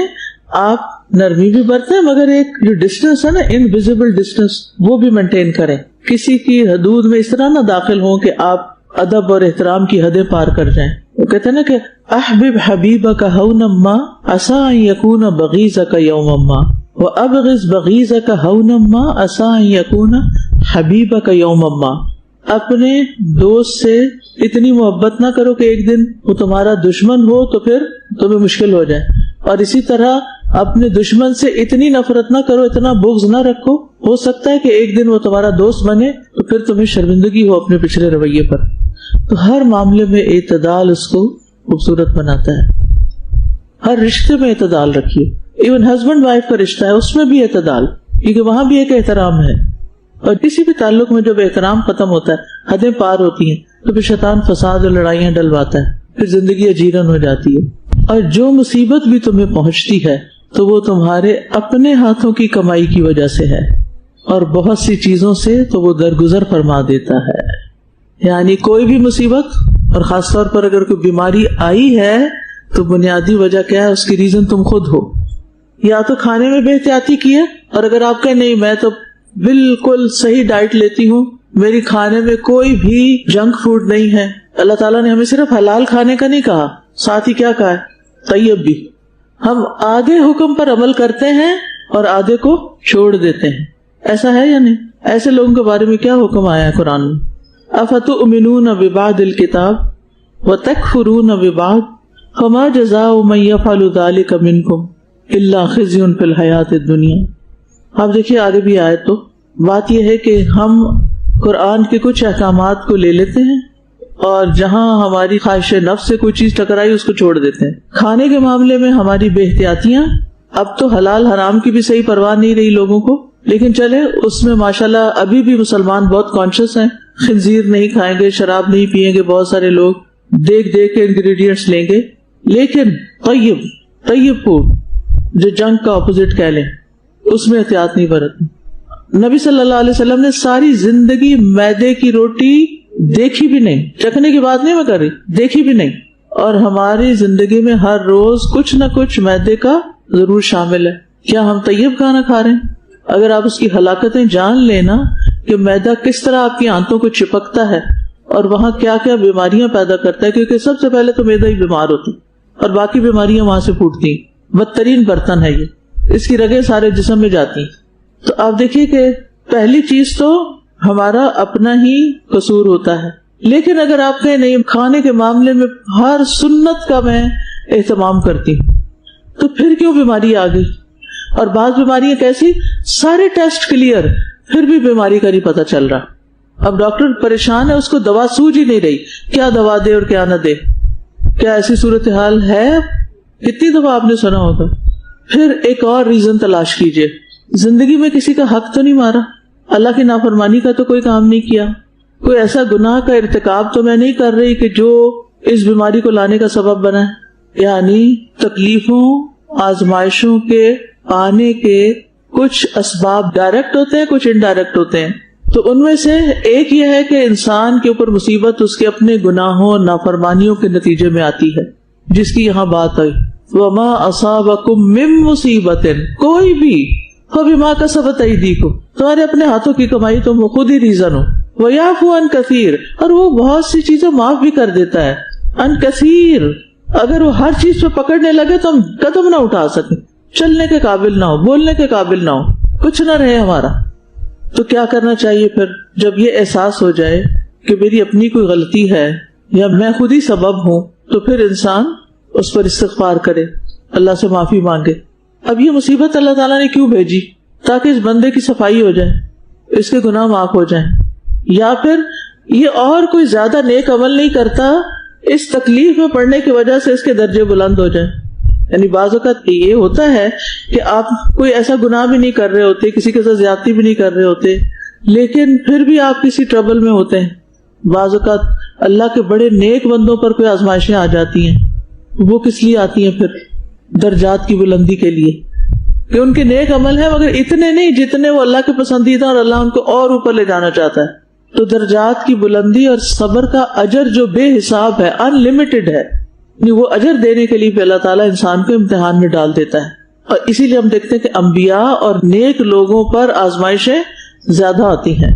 آپ نرمی بھی برتیں، مگر ایک جو ڈسٹینس ہے نا، انویزیبل ڈسٹینس، وہ بھی مینٹین کریں. کسی کی حدود میں اس طرح نہ داخل ہوں کہ آپ ادب اور احترام کی حدیں پار کر جائیں. وہ کہتے ہیں نا کہ احبب حبیبک ہونا ما عسى ان يكون بغيضك يوما ما وابغض بغيضك هونا ما عسى ان يكون حبیبک یوما ما. اپنے دوست سے اتنی محبت نہ کرو کہ ایک دن وہ تمہارا دشمن ہو تو پھر تمہیں مشکل ہو جائے، اور اسی طرح اپنے دشمن سے اتنی نفرت نہ کرو، اتنا بغض نہ رکھو، ہو سکتا ہے کہ ایک دن وہ تمہارا دوست بنے تو پھر تمہیں شرمندگی ہو اپنے پچھلے رویے پر. تو ہر معاملے میں اعتدال اس کو خوبصورت بناتا ہے. ہر رشتے میں اعتدال رکھیے. ایون ہسبینڈ وائف کا رشتہ ہے اس میں بھی اعتدال، کیونکہ وہاں بھی ایک احترام ہے. اور کسی بھی تعلق میں جب احترام ختم ہوتا ہے، حدیں پار ہوتی ہیں، تو پھر شیطان فساد اور لڑائیاں ڈلواتا ہے، پھر زندگی اجیرن ہو جاتی ہے. اور جو مصیبت بھی تمہیں پہنچتی ہے تو وہ تمہارے اپنے ہاتھوں کی کمائی کی وجہ سے ہے، اور بہت سی چیزوں سے تو وہ درگزر فرما دیتا ہے. یعنی کوئی بھی مصیبت، اور خاص طور پر اگر کوئی بیماری آئی ہے تو بنیادی وجہ کیا ہے؟ اس کی ریزن تم خود ہو. یا تو کھانے میں بے احتیاطی کی ہے، اور اگر آپ کہیں نہیں میں تو بالکل صحیح ڈائٹ لیتی ہوں، میری کھانے میں کوئی بھی جنک فوڈ نہیں ہے. اللہ تعالیٰ نے ہمیں صرف حلال کھانے کا نہیں کہا، ساتھ ہی کیا کہا ہے؟ طیب بھی. ہم آدھے حکم پر عمل کرتے ہیں اور آدھے کو چھوڑ دیتے ہیں. ایسا ہے یا نہیں؟ ایسے لوگوں کے بارے میں کیا حکم آیا ہے قرآن میں؟ افتؤمنون ببعض الکتاب وتکفرون ببعض فما جزاء من يفعل ذلك منكم الا خزي في الحیاۃ الدنیا. آپ دیکھیے آگے بھی آئے تو بات یہ ہے کہ ہم قرآن کے کچھ احکامات کو لے لیتے ہیں اور جہاں ہماری خواہش نفس سے کوئی چیز ٹکرائی اس کو چھوڑ دیتے ہیں. کھانے کے معاملے میں ہماری بے احتیاطیاں، اب تو حلال حرام کی بھی صحیح پرواہ نہیں رہی لوگوں کو، لیکن چلے اس میں ماشاءاللہ ابھی بھی مسلمان بہت کانشیس ہیں. خنزیر نہیں کھائیں گے، شراب نہیں پئیں گے، بہت سارے لوگ دیکھ کے انگریڈینٹس لیں گے. لیکن طیب فوڈ جو جنک کا اپوزٹ کہہ لیں، اس میں احتیاط نہیں برتنی. نبی صلی اللہ علیہ وسلم نے ساری زندگی میدے کی روٹی دیکھی بھی نہیں، چکھنے کی بات نہیں میں کر رہی، دیکھی بھی نہیں. اور ہماری زندگی میں ہر روز کچھ نہ کچھ میدے کا ضرور شامل ہے. کیا ہم طیب کھانا کھا رہے ہیں؟ اگر آپ اس کی ہلاکتیں جان لینا کہ میدا کس طرح آپ کی آنتوں کو چپکتا ہے اور وہاں کیا کیا بیماریاں پیدا کرتا ہے، کیونکہ سب سے پہلے تو میدا ہی بیمار ہوتا ہے اور باقی بیماریاں وہاں سے پھوٹتی ہیں. بدترین برتن ہے یہ، اس کی رگیں سارے جسم میں جاتی ہیں. تو آپ دیکھیے کہ پہلی چیز تو ہمارا اپنا ہی قصور ہوتا ہے. لیکن اگر آپ کہیں نہیں کھانے کے معاملے میں ہر سنت کا میں اہتمام کرتی ہوں، تو پھر کیوں بیماری آ گئی؟ اور بعض بیماریاں کیسی، سارے ٹیسٹ کلیئر پھر بھی بیماری کا نہیں پتہ چل رہا. اب ڈاکٹر پریشان ہے، اس کو دوا سوج ہی نہیں رہی، کیا دوا دے اور کیا نہ دے. کیا ایسی صورتحال ہے؟ کتنی دفعہ آپ نے سنا ہوگا. پھر ایک اور ریزن تلاش کیجئے. زندگی میں کسی کا حق تو نہیں مارا، اللہ کی نافرمانی کا تو کوئی کام نہیں کیا، کوئی ایسا گناہ کا ارتکاب تو میں نہیں کر رہی کہ جو اس بیماری کو لانے کا سبب بنا ہے. یعنی تکلیفوں آزمائشوں کے آنے کے کچھ اسباب ڈائریکٹ ہوتے ہیں، کچھ انڈائریکٹ ہوتے ہیں. تو ان میں سے ایک یہ ہے کہ انسان کے اوپر مصیبت اس کے اپنے گناہوں نافرمانیوں کے نتیجے میں آتی ہے، جس کی یہاں بات آئی وَمَا أَصَابَكُم مِّن مُّصِيبَةٍ، کوئی بھی فَبِمَا كَسَبَتْ أَيْدِيكُم، تمہارے اپنے ہاتھوں کی کمائی، تم خود ہی ریزن ہو. وَيَعْفُو عَنْ كَثِيرٍ، اور وہ بہت سی چیزیں معاف بھی کر دیتا ہے. عَنْ كَثِيرٍ، اگر وہ ہر چیز پہ پکڑنے لگے تو ہم قدم نہ اٹھا سکیں، چلنے کے قابل نہ ہو، بولنے کے قابل نہ ہو، کچھ نہ رہے ہمارا. تو کیا کرنا چاہیے پھر جب یہ احساس ہو جائے کہ میری اپنی کوئی غلطی ہے یا میں خود ہی سبب ہوں؟ تو پھر انسان اس پر استغفار کرے، اللہ سے معافی مانگے. اب یہ مصیبت اللہ تعالیٰ نے کیوں بھیجی؟ تاکہ اس بندے کی صفائی ہو جائے، اس کے گناہ معاف ہو جائیں. یا پھر یہ اور کوئی زیادہ نیک عمل نہیں کرتا، اس تکلیف میں پڑنے کی وجہ سے اس کے درجے بلند ہو جائیں. یعنی بعض اوقات یہ ہوتا ہے کہ آپ کوئی ایسا گناہ بھی نہیں کر رہے ہوتے، کسی کے ساتھ زیادتی بھی نہیں کر رہے ہوتے، لیکن پھر بھی آپ کسی ٹربل میں ہوتے ہیں. بعض اوقات اللہ کے بڑے نیک بندوں پر کوئی آزمائشیں آ جاتی ہیں. وہ کس لیے آتی ہیں؟ پھر درجات کی بلندی کے لیے، کہ ان کے نیک عمل ہیں مگر اتنے نہیں جتنے وہ اللہ کے پسندیدہ، اور اللہ ان کو اور اوپر لے جانا چاہتا ہے. تو درجات کی بلندی اور صبر کا اجر جو بے حساب ہے، ان لمیٹڈ ہے، وہ اجر دینے کے لیے بھی اللہ تعالیٰ انسان کو امتحان میں ڈال دیتا ہے. اور اسی لیے ہم دیکھتے ہیں کہ انبیاء اور نیک لوگوں پر آزمائشیں زیادہ آتی ہیں.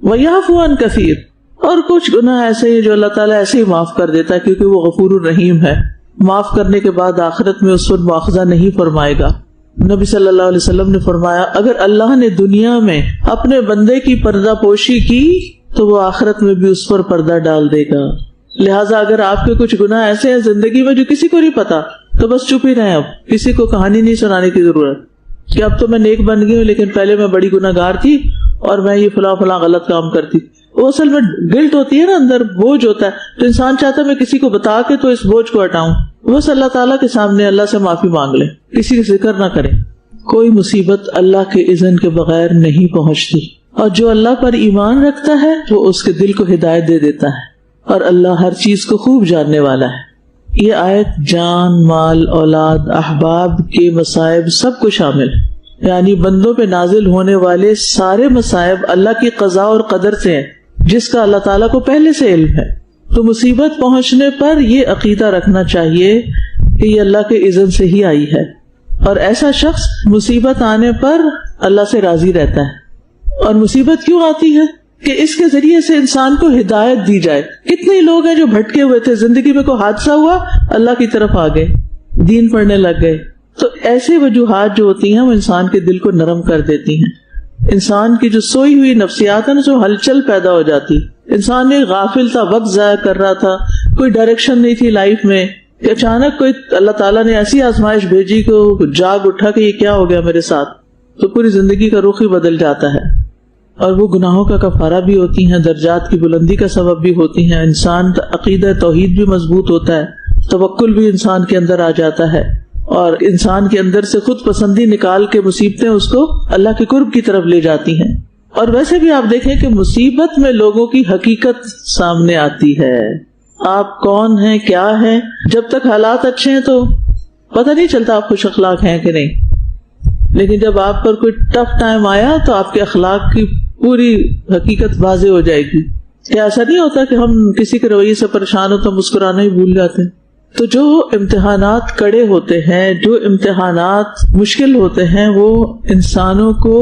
وَيَعْفُو عَنْ كَثِيرٍ، اور کچھ گناہ ایسے ہیں جو اللہ تعالیٰ ایسے ہی معاف کر دیتا ہے کیونکہ وہ غفور الرحیم ہے. معاف کرنے کے بعد آخرت میں اس پر مواخذہ نہیں فرمائے گا. نبی صلی اللہ علیہ وسلم نے فرمایا اگر اللہ نے دنیا میں اپنے بندے کی پردہ پوشی کی تو وہ آخرت میں بھی اس پر پردہ ڈال دے گا. لہٰذا اگر آپ کے کچھ گناہ ایسے ہیں زندگی میں جو کسی کو نہیں پتا تو بس چپ ہی رہیں. اب کسی کو کہانی نہیں سنانے کی ضرورت کہ اب تو میں نیک بن گئی ہوں لیکن پہلے میں بڑی گناہ گار تھی اور میں یہ فلاں فلاں غلط کام کرتی. وہ اصل میں گلٹ ہوتی ہے نا، اندر بوجھ ہوتا ہے، تو انسان چاہتا ہے میں کسی کو بتا کے تو اس بوجھ کو ہٹاؤں. بس اللہ تعالیٰ کے سامنے اللہ سے معافی مانگ لے، کسی کا ذکر نہ کرے. کوئی مصیبت اللہ کے اذن کے بغیر نہیں پہنچتی، اور جو اللہ پر ایمان رکھتا ہے وہ اس کے دل کو ہدایت دے دیتا ہے، اور اللہ ہر چیز کو خوب جاننے والا ہے. یہ آیت جان، مال، اولاد، احباب کے مصائب سب کو شامل ہے. یعنی بندوں پہ نازل ہونے والے سارے مصائب اللہ کی قضاء اور قدر سے ہیں، جس کا اللہ تعالیٰ کو پہلے سے علم ہے. تو مصیبت پہنچنے پر یہ عقیدہ رکھنا چاہیے کہ یہ اللہ کے اذن سے ہی آئی ہے، اور ایسا شخص مصیبت آنے پر اللہ سے راضی رہتا ہے. اور مصیبت کیوں آتی ہے؟ کہ اس کے ذریعے سے انسان کو ہدایت دی جائے. کتنے لوگ ہیں جو بھٹکے ہوئے تھے، زندگی میں کوئی حادثہ ہوا اللہ کی طرف آ گئے، دین پڑھنے لگ گئے. تو ایسے وجوہات جو ہوتی ہیں وہ انسان کے دل کو نرم کر دیتی ہیں. انسان کی جو سوئی ہوئی نفسیات ہے نا، جو ہلچل پیدا ہو جاتی. انسان ایک غافل تھا، وقت ضائع کر رہا تھا، کوئی ڈائریکشن نہیں تھی لائف میں، کہ اچانک کوئی اللہ تعالیٰ نے ایسی آزمائش بھیجی کہ وہ جاگ اٹھا کہ یہ کیا ہو گیا میرے ساتھ. تو پوری زندگی کا رخ ہی بدل جاتا ہے. اور وہ گناہوں کا کفارہ بھی ہوتی ہیں، درجات کی بلندی کا سبب بھی ہوتی ہیں. انسان عقیدہ توحید بھی مضبوط ہوتا ہے، توکل بھی انسان کے اندر آ جاتا ہے، اور انسان کے اندر سے خود پسندی نکال کے مصیبتیں اس کو اللہ کے قرب کی طرف لے جاتی ہیں. اور ویسے بھی آپ دیکھیں کہ مصیبت میں لوگوں کی حقیقت سامنے آتی ہے. آپ کون ہیں، کیا ہیں. جب تک حالات اچھے ہیں تو پتہ نہیں چلتا آپ خوش اخلاق ہیں کہ نہیں، لیکن جب آپ پر کوئی ٹف ٹائم آیا تو آپ کے اخلاق کی پوری حقیقت واضح ہو جائے گی. کیا ایسا نہیں ہوتا کہ ہم کسی کے رویے سے پریشان ہو تو مسکرانا ہی بھول جاتے ہیں؟ تو جو امتحانات کڑے ہوتے ہیں، جو امتحانات مشکل ہوتے ہیں، وہ انسانوں کو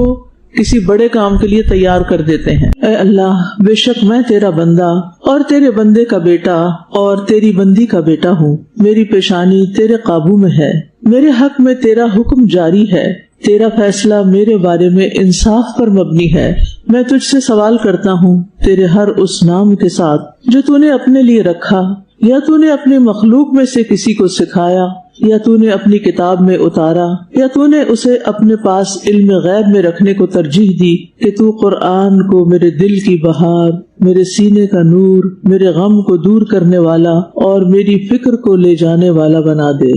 کسی بڑے کام کے لیے تیار کر دیتے ہیں. اے اللہ، بے شک میں تیرا بندہ اور تیرے بندے کا بیٹا اور تیری بندی کا بیٹا ہوں. میری پیشانی تیرے قابو میں ہے، میرے حق میں تیرا حکم جاری ہے، تیرا فیصلہ میرے بارے میں انصاف پر مبنی ہے. میں تجھ سے سوال کرتا ہوں تیرے ہر اس نام کے ساتھ جو تو نے اپنے لیے رکھا، یا تو نے اپنی مخلوق میں سے کسی کو سکھایا، یا تو نے اپنی کتاب میں اتارا، یا تو نے اسے اپنے پاس علم غیب میں رکھنے کو ترجیح دی کہ تو قرآن کو میرے دل کی بہار، میرے سینے کا نور، میرے غم کو دور کرنے والا اور میری فکر کو لے جانے والا بنا دے.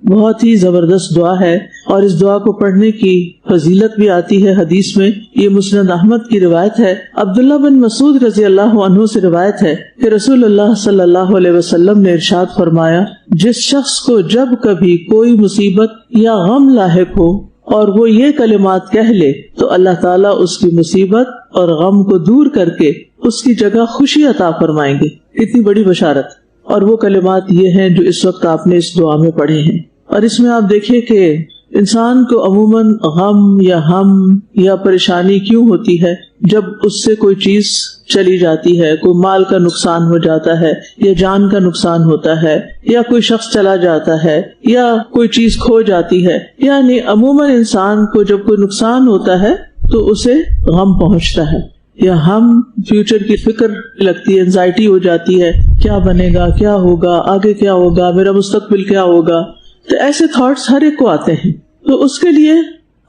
بہت ہی زبردست دعا ہے، اور اس دعا کو پڑھنے کی فضیلت بھی آتی ہے حدیث میں. یہ مسند احمد کی روایت ہے. عبداللہ بن مسعود رضی اللہ عنہ سے روایت ہے کہ رسول اللہ صلی اللہ علیہ وسلم نے ارشاد فرمایا، جس شخص کو جب کبھی کوئی مصیبت یا غم لاحق ہو اور وہ یہ کلمات کہہ لے تو اللہ تعالیٰ اس کی مصیبت اور غم کو دور کر کے اس کی جگہ خوشی عطا فرمائیں گے. کتنی بڑی بشارت. اور وہ کلمات یہ ہیں جو اس وقت آپ نے اس دعا میں پڑھے ہیں. اور اس میں آپ دیکھیں کہ انسان کو عموماً غم یا ہم یا پریشانی کیوں ہوتی ہے. جب اس سے کوئی چیز چلی جاتی ہے، کوئی مال کا نقصان ہو جاتا ہے یا جان کا نقصان ہوتا ہے یا کوئی شخص چلا جاتا ہے یا کوئی چیز کھو جاتی ہے، یعنی عموماً انسان کو جب کوئی نقصان ہوتا ہے تو اسے غم پہنچتا ہے یا ہم فیوچر کی فکر لگتی ہے، انزائٹی ہو جاتی ہے، کیا بنے گا، کیا ہوگا، آگے کیا ہوگا، میرا مستقبل کیا ہوگا. تو ایسے تھاٹس ہر ایک کو آتے ہیں. تو اس کے لیے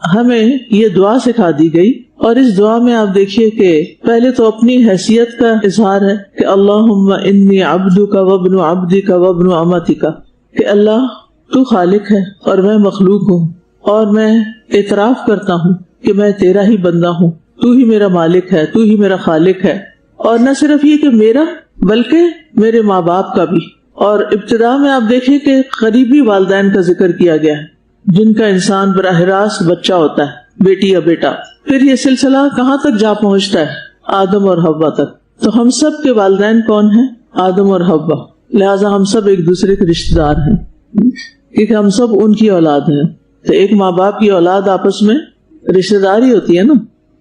ہمیں یہ دعا سکھا دی گئی، اور اس دعا میں آپ دیکھیے کہ پہلے تو اپنی حیثیت کا اظہار ہے کہ اللہم انی عبدک وابن عبدک وابن امتک، کہ اللہ تو خالق ہے اور میں مخلوق ہوں، اور میں اعتراف کرتا ہوں کہ میں تیرا ہی بندہ ہوں، تو ہی میرا مالک ہے، تو ہی میرا خالق ہے. اور نہ صرف یہ کہ میرا بلکہ میرے ماں باپ کا بھی. اور ابتدا میں آپ دیکھیں کہ قریبی والدین کا ذکر کیا گیا ہے جن کا انسان براہ راست بچہ ہوتا ہے، بیٹی یا بیٹا. پھر یہ سلسلہ کہاں تک جا پہنچتا ہے؟ آدم اور حوا تک. تو ہم سب کے والدین کون ہیں؟ آدم اور حوا. لہٰذا ہم سب ایک دوسرے کے رشتہ دار ہیں کیونکہ ہم سب ان کی اولاد ہیں. تو ایک ماں باپ کی اولاد آپس میں رشتہ داری ہوتی ہے نا.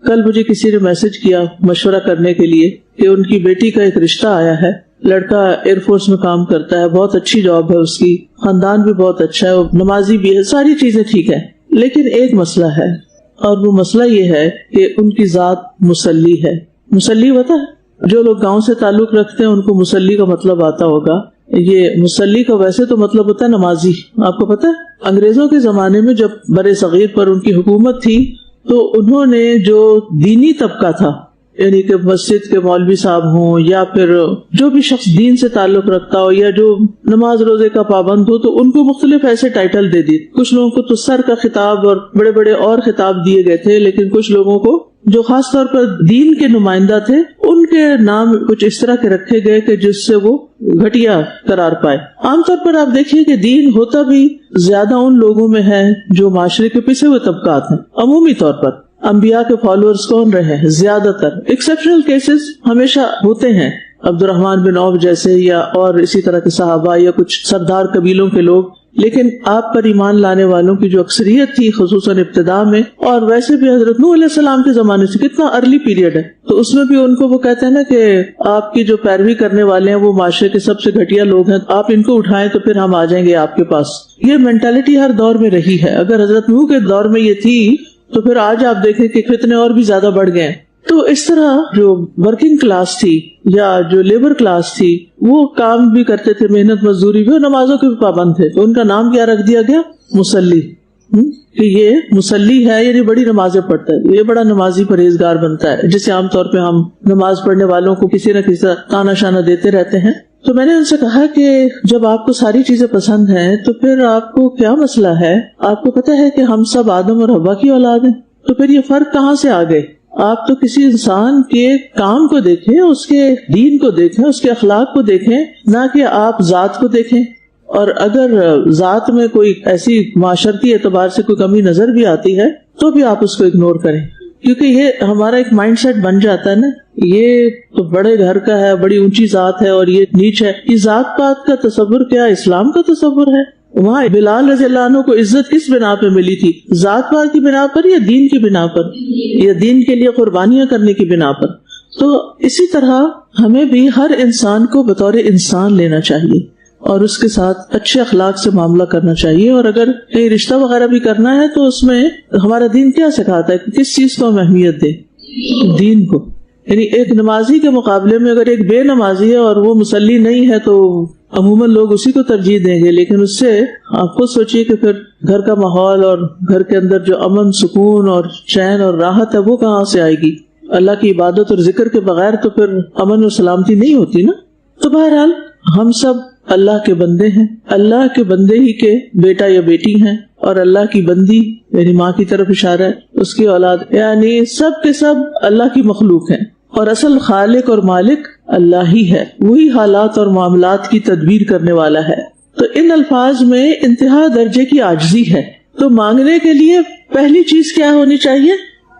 کل مجھے کسی نے میسج کیا مشورہ کرنے کے لیے کہ ان کی بیٹی کا ایک رشتہ آیا ہے، لڑکا ایئر فورس میں کام کرتا ہے، بہت اچھی جاب ہے اس کی، خاندان بھی بہت اچھا ہے، نمازی بھی ہے، ساری چیزیں ٹھیک ہے، لیکن ایک مسئلہ ہے، اور وہ مسئلہ یہ ہے کہ ان کی ذات مسلی ہے. مسلی ہوتا ہے، جو لوگ گاؤں سے تعلق رکھتے ہیں ان کو مسلی کا مطلب آتا ہوگا. یہ مسلی کا ویسے تو مطلب ہوتا ہے نمازی. آپ کو پتا ہے انگریزوں کے زمانے میں جب بر صغیر پر ان کی حکومت تھی تو انہوں نے جو دینی طبقہ تھا، یعنی کہ مسجد کے مولوی صاحب ہوں یا پھر جو بھی شخص دین سے تعلق رکھتا ہو یا جو نماز روزے کا پابند ہو، تو ان کو مختلف ایسے ٹائٹل دے دی. کچھ لوگوں کو تو سر کا خطاب اور بڑے بڑے اور خطاب دیے گئے تھے، لیکن کچھ لوگوں کو جو خاص طور پر دین کے نمائندہ تھے ان کے نام کچھ اس طرح کے رکھے گئے کہ جس سے وہ گھٹیا قرار پائے. عام طور پر آپ دیکھیے کہ دین ہوتا بھی زیادہ ان لوگوں میں ہے جو معاشرے کے پسے ہوئے طبقات ہیں. عمومی طور پر انبیاء کے فالوورز کون رہے ہیں؟ زیادہ تر. ایکسیپشنل کیسز ہمیشہ ہوتے ہیں، عبد الرحمن بن عوف جیسے یا اور اسی طرح کے صحابہ یا کچھ سردار قبیلوں کے لوگ. لیکن آپ پر ایمان لانے والوں کی جو اکثریت تھی خصوصاً ابتدا میں، اور ویسے بھی حضرت نوح علیہ السلام کے زمانے سے کتنا ارلی پیریڈ ہے، تو اس میں بھی ان کو وہ کہتے ہیں نا کہ آپ کی جو پیروی کرنے والے ہیں وہ معاشرے کے سب سے گھٹیا لوگ ہیں، آپ ان کو اٹھائیں تو پھر ہم آ جائیں گے آپ کے پاس. یہ مینٹالٹی ہر دور میں رہی ہے. اگر حضرت نوح کے دور میں یہ تھی تو پھر آج آپ دیکھیں کہ فتنے اور بھی زیادہ بڑھ گئے. تو اس طرح جو ورکنگ کلاس تھی یا جو لیبر کلاس تھی وہ کام بھی کرتے تھے، محنت مزدوری بھی، اور نمازوں کے بھی پابند تھے. تو ان کا نام کیا رکھ دیا گیا؟ مسلی. کہ یہ مسلی ہے، یعنی بڑی نمازیں پڑھتا ہے، یہ بڑا نمازی پرہیزگار بنتا ہے، جسے عام طور پہ ہم نماز پڑھنے والوں کو کسی نہ کسی تانا شانہ دیتے رہتے ہیں. تو میں نے ان سے کہا کہ جب آپ کو ساری چیزیں پسند ہیں تو پھر آپ کو کیا مسئلہ ہے؟ آپ کو پتہ ہے کہ ہم سب آدم اور حوا کی اولاد ہیں، تو پھر یہ فرق کہاں سے آ گئے؟ آپ تو کسی انسان کے کام کو دیکھیں، اس کے دین کو دیکھیں، اس کے اخلاق کو دیکھیں، نہ کہ آپ ذات کو دیکھیں. اور اگر ذات میں کوئی ایسی معاشرتی اعتبار سے کوئی کمی نظر بھی آتی ہے تو بھی آپ اس کو اگنور کریں، کیونکہ یہ ہمارا ایک مائنڈ سیٹ بن جاتا ہے نا، یہ تو بڑے گھر کا ہے، بڑی اونچی ذات ہے اور یہ نیچ ہے. یہ ذات پات کا تصور کیا اسلام کا تصور ہے؟ وہاں بلال رضی اللہ عنہ کو عزت کس بنا پہ ملی تھی؟ ذات پات کی بنا پر یا دین کی بنا پر یا دین کے لیے قربانیاں کرنے کی بنا پر؟ تو اسی طرح ہمیں بھی ہر انسان کو بطور انسان لینا چاہیے اور اس کے ساتھ اچھے اخلاق سے معاملہ کرنا چاہیے. اور اگر کہیں رشتہ وغیرہ بھی کرنا ہے تو اس میں ہمارا دین کیا سکھاتا ہے کہ کس چیز کو ہم اہمیت دیں؟ دین کو. یعنی ایک نمازی کے مقابلے میں اگر ایک بے نمازی ہے اور وہ مصلی نہیں ہے تو عموماً لوگ اسی کو ترجیح دیں گے، لیکن اس سے آپ خود سوچئے کہ پھر گھر کا ماحول اور گھر کے اندر جو امن سکون اور چین اور راحت ہے وہ کہاں سے آئے گی؟ اللہ کی عبادت اور ذکر کے بغیر تو پھر امن و سلامتی نہیں ہوتی نا. تو بہرحال ہم سب اللہ کے بندے ہیں، اللہ کے بندے ہی کے بیٹا یا بیٹی ہیں، اور اللہ کی بندی یعنی ماں کی طرف اشارہ ہے، اس کی اولاد، یعنی سب کے سب اللہ کی مخلوق ہیں، اور اصل خالق اور مالک اللہ ہی ہے، وہی حالات اور معاملات کی تدبیر کرنے والا ہے. تو ان الفاظ میں انتہا درجے کی عاجزی ہے. تو مانگنے کے لیے پہلی چیز کیا ہونی چاہیے؟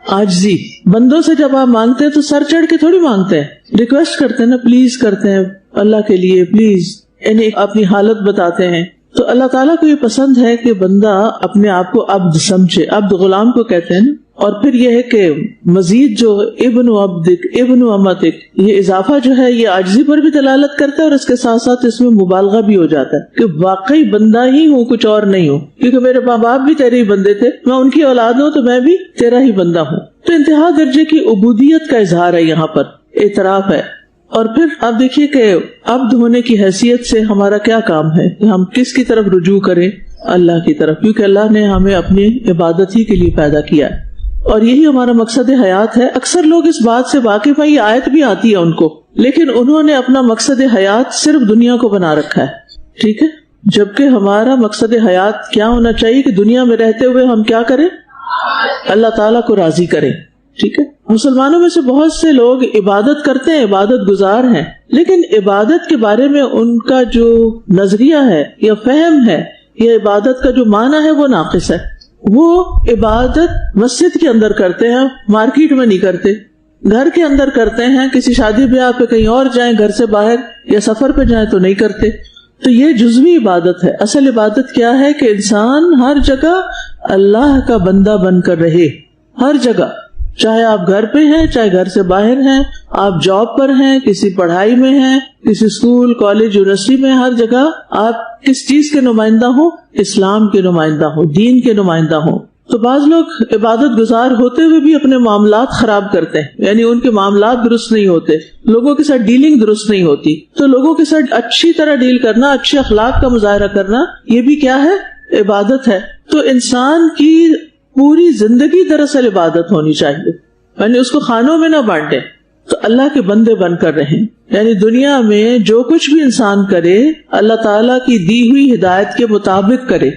عاجزی. بندوں سے جب آپ مانگتے ہیں تو سر چڑھ کے تھوڑی مانگتے ہیں، ریکویسٹ کرتے ہیں نا، پلیز کرتے ہیں اللہ کے لیے، پلیز، یعنی اپنی حالت بتاتے ہیں. تو اللہ تعالیٰ کو یہ پسند ہے کہ بندہ اپنے آپ کو عبد سمجھے. عبد غلام کو کہتے ہیں نا، اور پھر یہ ہے کہ مزید جو ابن عبدک ابن امتک، یہ اضافہ جو ہے یہ عاجزی پر بھی دلالت کرتا ہے، اور اس کے ساتھ ساتھ اس میں مبالغہ بھی ہو جاتا ہے کہ واقعی بندہ ہی ہوں، کچھ اور نہیں ہوں، کیونکہ میرے ماں باپ بھی تیرے ہی بندے تھے، میں ان کی اولاد ہوں تو میں بھی تیرا ہی بندہ ہوں. تو انتہا درجے کی عبودیت کا اظہار ہے، یہاں پر اعتراف ہے. اور پھر آپ دیکھیے کہ عبد ہونے کی حیثیت سے ہمارا کیا کام ہے کہ ہم کس کی طرف رجوع کریں؟ اللہ کی طرف، کیونکہ اللہ نے ہمیں اپنی عبادت ہی کے لیے پیدا کیا ہے، اور یہی ہمارا مقصد حیات ہے. اکثر لوگ اس بات سے واقف ہیں، یہ آیت بھی آتی ہے ان کو، لیکن انہوں نے اپنا مقصد حیات صرف دنیا کو بنا رکھا ہے. ٹھیک ہے، جبکہ ہمارا مقصد حیات کیا ہونا چاہیے کہ دنیا میں رہتے ہوئے ہم کیا کریں؟ اللہ تعالیٰ کو راضی کریں. ٹھیک ہے، مسلمانوں میں سے بہت سے لوگ عبادت کرتے ہیں، عبادت گزار ہیں، لیکن عبادت کے بارے میں ان کا جو نظریہ ہے یا فہم ہے یا عبادت کا جو معنی ہے وہ ناقص ہے. وہ عبادت مسجد کے اندر کرتے ہیں، مارکیٹ میں نہیں کرتے، گھر کے اندر کرتے ہیں، کسی شادی بیاہ پہ کہیں اور جائیں، گھر سے باہر یا سفر پہ جائیں تو نہیں کرتے. تو یہ جزوی عبادت ہے. اصل عبادت کیا ہے کہ انسان ہر جگہ اللہ کا بندہ بن کر رہے، ہر جگہ، چاہے آپ گھر پہ ہیں، چاہے گھر سے باہر ہیں، آپ جاب پر ہیں، کسی پڑھائی میں ہیں، کسی اسکول کالج یونیورسٹی میں، ہر جگہ آپ کس چیز کے نمائندہ ہوں؟ اسلام کے نمائندہ ہوں، دین کے نمائندہ ہوں. تو بعض لوگ عبادت گزار ہوتے ہوئے بھی اپنے معاملات خراب کرتے ہیں، یعنی ان کے معاملات درست نہیں ہوتے، لوگوں کے ساتھ ڈیلنگ درست نہیں ہوتی. تو لوگوں کے ساتھ اچھی طرح ڈیل کرنا، اچھے اخلاق کا مظاہرہ کرنا، یہ بھی کیا ہے؟ عبادت ہے. تو انسان کی پوری زندگی دراصل عبادت ہونی چاہیے، یعنی اس کو خانوں میں نہ بانٹے، تو اللہ کے بندے بن کر رہیں. یعنی دنیا میں جو کچھ بھی انسان کرے اللہ تعالیٰ کی دی ہوئی ہدایت کے مطابق کرے.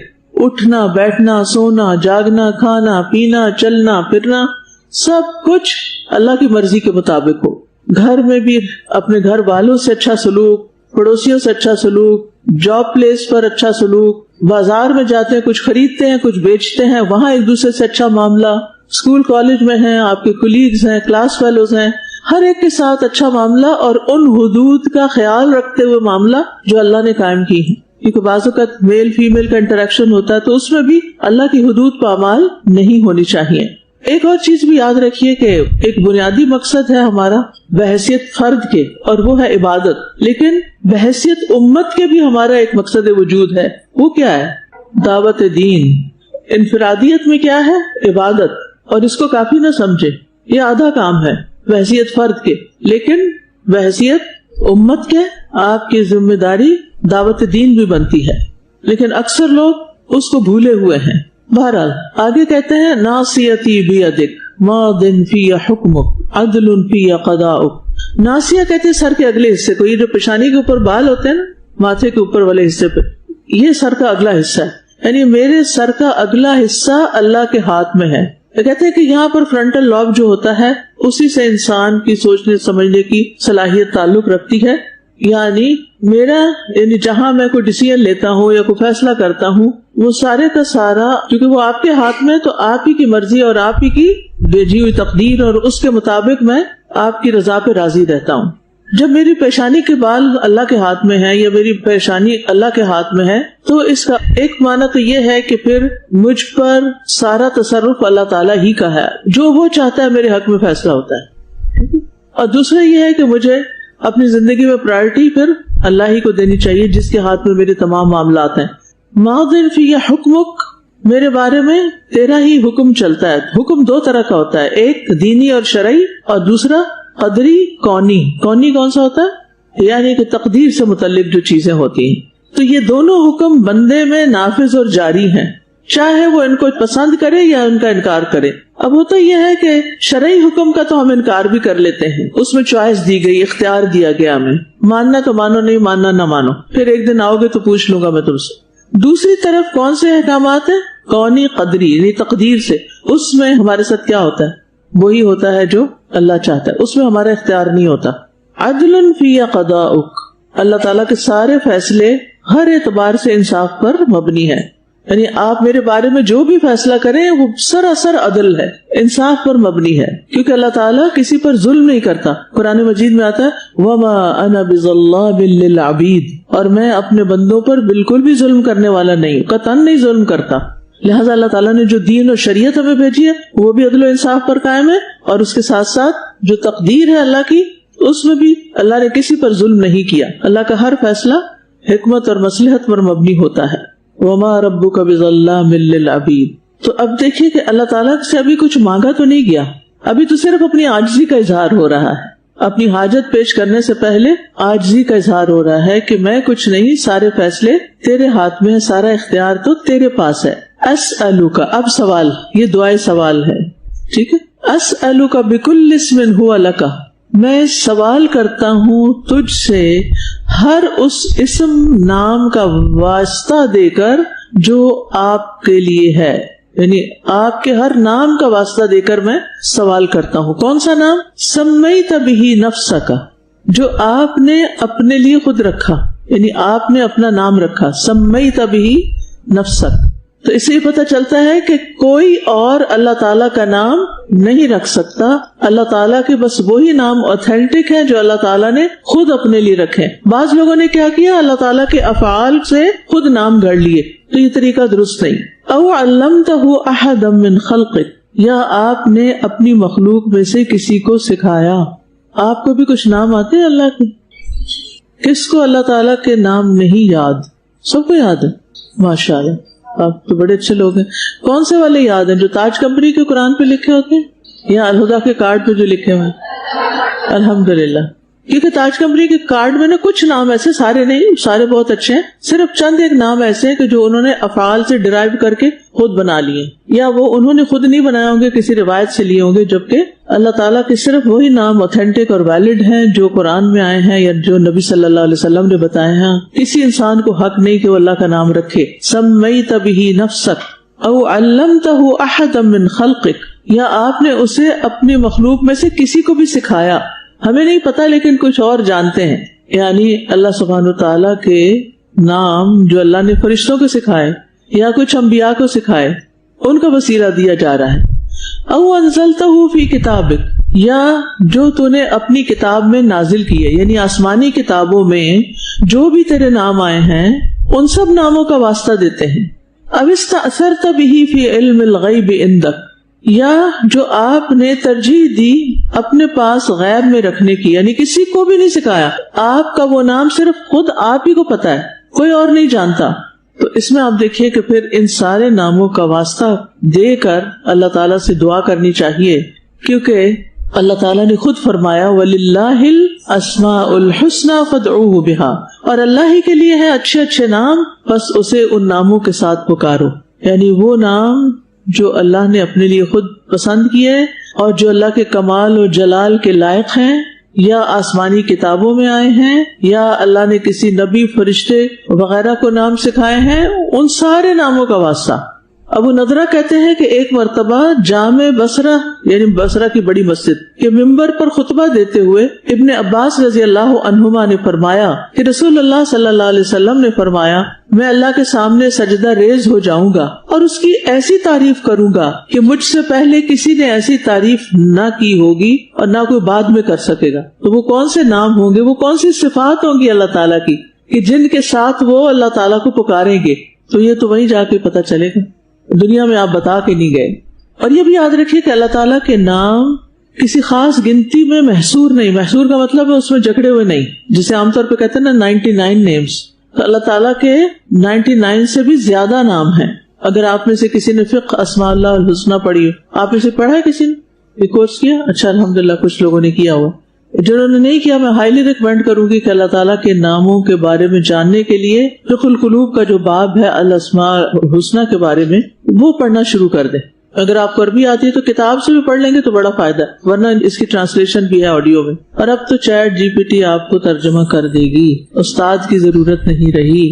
اٹھنا بیٹھنا سونا جاگنا کھانا پینا چلنا پھرنا سب کچھ اللہ کی مرضی کے مطابق ہو. گھر میں بھی اپنے گھر والوں سے اچھا سلوک، پڑوسیوں سے اچھا سلوک، جاب پلیس پر اچھا سلوک، بازار میں جاتے ہیں کچھ خریدتے ہیں کچھ بیچتے ہیں، وہاں ایک دوسرے سے اچھا معاملہ، اسکول کالج میں ہیں، آپ کے کولیگز ہیں، کلاس فیلوز ہیں، ہر ایک کے ساتھ اچھا معاملہ اور ان حدود کا خیال رکھتے ہوئے معاملہ جو اللہ نے قائم کی ہے. کیونکہ بعض اوقات میل فیمیل کا انٹریکشن ہوتا ہے تو اس میں بھی اللہ کی حدود پامال نہیں ہونی چاہیے. ایک اور چیز بھی یاد رکھیے کہ ایک بنیادی مقصد ہے ہمارا بحیثیت فرد کے، اور وہ ہے عبادت، لیکن بحیثیت امت کے بھی ہمارا ایک مقصد وجود ہے. وہ کیا ہے؟ دعوت دین. انفرادیت میں کیا ہے؟ عبادت. اور اس کو کافی نہ سمجھے، یہ آدھا کام ہے بحیثیت فرد کے، لیکن بحیثیت امت کے آپ کی ذمہ داری دعوت دین بھی بنتی ہے، لیکن اکثر لوگ اس کو بھولے ہوئے ہیں. بہرحال آگے کہتے ہیں ناصیتی بیدک ماض فی حکمک عدل فی قضاؤک. ناصیہ کہتے ہیں سر کے اگلے حصے کو، یہ جو پیشانی کے اوپر بال ہوتے ہیں نا، ماتھے کے اوپر والے حصے پہ، یہ سر کا اگلا حصہ ہے. یعنی میرے سر کا اگلا حصہ اللہ کے ہاتھ میں ہے. کہتے ہیں کہ یہاں پر فرنٹل لوب جو ہوتا ہے اسی سے انسان کی سوچنے سمجھنے کی صلاحیت تعلق رکھتی ہے. یعنی میرا جہاں میں کوئی ڈیسیژن لیتا ہوں یا کوئی فیصلہ کرتا ہوں وہ سارے کا سارا کیونکہ وہ آپ کے ہاتھ میں، تو آپ ہی کی مرضی اور آپ ہی کی بھیجی ہوئی تقدیر اور اس کے مطابق میں آپ کی رضا پہ راضی رہتا ہوں. جب میری پیشانی کے بال اللہ کے ہاتھ میں ہے یا میری پیشانی اللہ کے ہاتھ میں ہے تو اس کا ایک معنی تو یہ ہے کہ پھر مجھ پر سارا تصرف اللہ تعالیٰ ہی کا ہے، جو وہ چاہتا ہے میرے حق میں فیصلہ ہوتا ہے. اور دوسرا یہ ہے کہ مجھے اپنی زندگی میں پرائرٹی پھر اللہ ہی کو دینی چاہیے جس کے ہاتھ میں میرے تمام معاملات ہیں. ماض فی حکمک، میرے بارے میں تیرا ہی حکم چلتا ہے. حکم دو طرح کا ہوتا ہے، ایک دینی اور شرعی، اور دوسرا قدری کونی. کونی کون سا ہوتا ہے؟ یعنی کہ تقدیر سے متعلق جو چیزیں ہوتی ہیں. تو یہ دونوں حکم بندے میں نافذ اور جاری ہیں، چاہے وہ ان کو پسند کرے یا ان کا انکار کرے. اب ہوتا یہ ہے کہ شرعی حکم کا تو ہم انکار بھی کر لیتے ہیں، اس میں چوائس دی گئی، اختیار دیا گیا ہمیں، ماننا تو مانو، نہیں ماننا نہ مانو، پھر ایک دن آؤ گے تو پوچھ لوں گا میں تم سے. دوسری طرف کون سے احکامات ہیں؟ کونی قدری، یعنی تقدیر سے. اس میں ہمارے ساتھ کیا ہوتا ہے؟ وہی ہوتا ہے جو اللہ چاہتا ہے، اس میں ہمارا اختیار نہیں ہوتا. عدل فی قضاؤک، اللہ تعالیٰ کے سارے فیصلے ہر اعتبار سے انصاف پر مبنی ہے. یعنی آپ میرے بارے میں جو بھی فیصلہ کریں وہ سراسر عدل ہے، انصاف پر مبنی ہے، کیونکہ اللہ تعالیٰ کسی پر ظلم نہیں کرتا. قرآن مجید میں آتا ہے وَمَا أَنَا بِظَلَّامٍ لِّلْعَبِيدِ، اور میں اپنے بندوں پر بالکل بھی ظلم کرنے والا نہیں، قطعاً نہیں ظلم کرتا. لہٰذا اللہ تعالیٰ نے جو دین اور شریعت ہمیں بھیجی ہے وہ بھی عدل و انصاف پر قائم ہے، اور اس کے ساتھ ساتھ جو تقدیر ہے اللہ کی اس میں بھی اللہ نے کسی پر ظلم نہیں کیا. اللہ کا ہر فیصلہ حکمت اور مصلحت پر مبنی ہوتا ہے. وما ربک بظلام للعبید. تو اب دیکھیے کہ اللہ تعالیٰ سے ابھی کچھ مانگا تو نہیں گیا، ابھی تو صرف اپنی عاجزی کا اظہار ہو رہا ہے. اپنی حاجت پیش کرنے سے پہلے عاجزی کا اظہار ہو رہا ہے کہ میں کچھ نہیں، سارے فیصلے تیرے ہاتھ میں ہے، سارا اختیار تو تیرے پاس ہے. اسألک، اب سوال، یہ دعائے سوال ہے، ٹھیک ہے. اسألک بکل اسم ہوا لک، میں سوال کرتا ہوں تجھ سے ہر اس اسم نام کا واسطہ دے کر جو آپ کے لیے ہے، یعنی آپ کے ہر نام کا واسطہ دے کر میں سوال کرتا ہوں. کون سا نام؟ سمیت بہ نفسک، جو آپ نے اپنے لیے خود رکھا، یعنی آپ نے اپنا نام رکھا. سمیت بہ نفسک، تو اس سے یہ پتہ چلتا ہے کہ کوئی اور اللہ تعالیٰ کا نام نہیں رکھ سکتا. اللہ تعالیٰ کے بس وہی نام اوتھینٹک ہیں جو اللہ تعالیٰ نے خود اپنے لیے رکھے. بعض لوگوں نے کیا کیا، اللہ تعالیٰ کے افعال سے خود نام گھڑ لیے، تو یہ طریقہ درست نہیں. او علمتہ احدا من خلقک، یا آپ نے اپنی مخلوق میں سے کسی کو سکھایا. آپ کو بھی کچھ نام آتے ہیں اللہ کے؟ کس کو اللہ تعالیٰ کے نام نہیں یاد؟ سب کو یاد ہے، ماشاءاللہ، آپ تو بڑے اچھے لوگ ہیں. کون سے والے یاد ہیں؟ جو تاج کمپنی کے قرآن پہ لکھے ہوتے ہیں یا الہدا کے کارڈ پہ جو لکھے ہوئے ہیں؟ الحمدللہ، کیونکہ تاج کمپنی کے کارڈ میں نا کچھ نام ایسے، سارے نہیں، سارے بہت اچھے ہیں، صرف چند ایک نام ایسے ہیں کہ جو انہوں نے افعال سے ڈرائیو کر کے خود بنا لیے، یا وہ انہوں نے خود نہیں بنائے ہوں گے، کسی روایت سے لیے ہوں گے، جبکہ اللہ تعالیٰ کے صرف وہی نام اوتھینٹک اور ویلڈ ہیں جو قرآن میں آئے ہیں یا جو نبی صلی اللہ علیہ وسلم نے بتائے ہیں. کسی انسان کو حق نہیں کہ وہ اللہ کا نام رکھے. سمیت بہ نفسک او علمتہ احدا من خلقک، یا آپ نے اسے اپنی مخلوق میں سے کسی کو بھی سکھایا. ہمیں نہیں پتا لیکن کچھ اور جانتے ہیں، یعنی اللہ سبحانہ وتعالیٰ کے نام جو اللہ نے فرشتوں کو سکھائے یا کچھ انبیاء کو سکھائے، ان کا وسیلہ دیا جا رہا ہے. او انزلتہ فی کتابک، یا جو تو نے اپنی کتاب میں نازل کیے، یعنی آسمانی کتابوں میں جو بھی تیرے نام آئے ہیں ان سب ناموں کا واسطہ دیتے ہیں. اب استأثرت بہ فی علم الغیب عندک، یا جو آپ نے ترجیح دی اپنے پاس غیب میں رکھنے کی، یعنی کسی کو بھی نہیں سکھایا، آپ کا وہ نام صرف خود آپ ہی کو پتا ہے، کوئی اور نہیں جانتا. تو اس میں آپ دیکھیے کہ پھر ان سارے ناموں کا واسطہ دے کر اللہ تعالیٰ سے دعا کرنی چاہیے، کیونکہ اللہ تعالیٰ نے خود فرمایا وَلِلَّهِ الْأَسْمَاءُ الْحُسْنَى فَادْعُوهُ بِهَا، اور اللہ ہی کے لیے ہے اچھے اچھے نام، بس اسے ان ناموں کے ساتھ پکارو. یعنی وہ نام جو اللہ نے اپنے لیے خود پسند کیے اور جو اللہ کے کمال اور جلال کے لائق ہیں، یا آسمانی کتابوں میں آئے ہیں، یا اللہ نے کسی نبی، فرشتے وغیرہ کو نام سکھائے ہیں، ان سارے ناموں کا واسطہ. ابو نضرہ کہتے ہیں کہ ایک مرتبہ جامع بصرہ یعنی بصرہ کی بڑی مسجد کے ممبر پر خطبہ دیتے ہوئے ابن عباس رضی اللہ عنہما نے فرمایا کہ رسول اللہ صلی اللہ علیہ وسلم نے فرمایا، میں اللہ کے سامنے سجدہ ریز ہو جاؤں گا اور اس کی ایسی تعریف کروں گا کہ مجھ سے پہلے کسی نے ایسی تعریف نہ کی ہوگی اور نہ کوئی بعد میں کر سکے گا. تو وہ کون سے نام ہوں گے، وہ کون سی صفات ہوں گی اللہ تعالیٰ کی کہ جن کے ساتھ وہ اللہ تعالیٰ کو پکاریں گے؟ تو یہ تو وہیں جا کے پتہ چلے گا، دنیا میں آپ بتا کے نہیں گئے. اور یہ بھی یاد رکھیے کہ اللہ تعالیٰ کے نام کسی خاص گنتی میں محصور نہیں. محصور کا مطلب ہے اس میں جکڑے ہوئے نہیں، جسے عام طور پہ کہتے ہیں نا 99 نیمز. تو اللہ تعالیٰ کے 99 سے بھی زیادہ نام ہیں. اگر آپ میں سے کسی نے فقہ اسماء اللہ الحسنہ پڑھی، آپ میں سے پڑھا ہے کسی نے یہ کورس کیا؟ اچھا الحمدللہ کچھ لوگوں نے کیا ہوا. جنہوں نے نہیں کیا، میں ہائیلی ریکمینڈ کروں گی کہ اللہ تعالیٰ کے ناموں کے بارے میں جاننے کے لیے فقہ القلوب کا جو باب ہے الاسماء الحسنہ کے بارے میں، وہ پڑھنا شروع کر دیں. اگر آپ کو عربی آتی ہے تو کتاب سے بھی پڑھ لیں گے تو بڑا فائدہ ہے، ورنہ اس کی ٹرانسلیشن بھی ہے آڈیو میں. اور اب تو چیٹ جی پی ٹی آپ کو ترجمہ کر دے گی، استاد کی ضرورت نہیں رہی.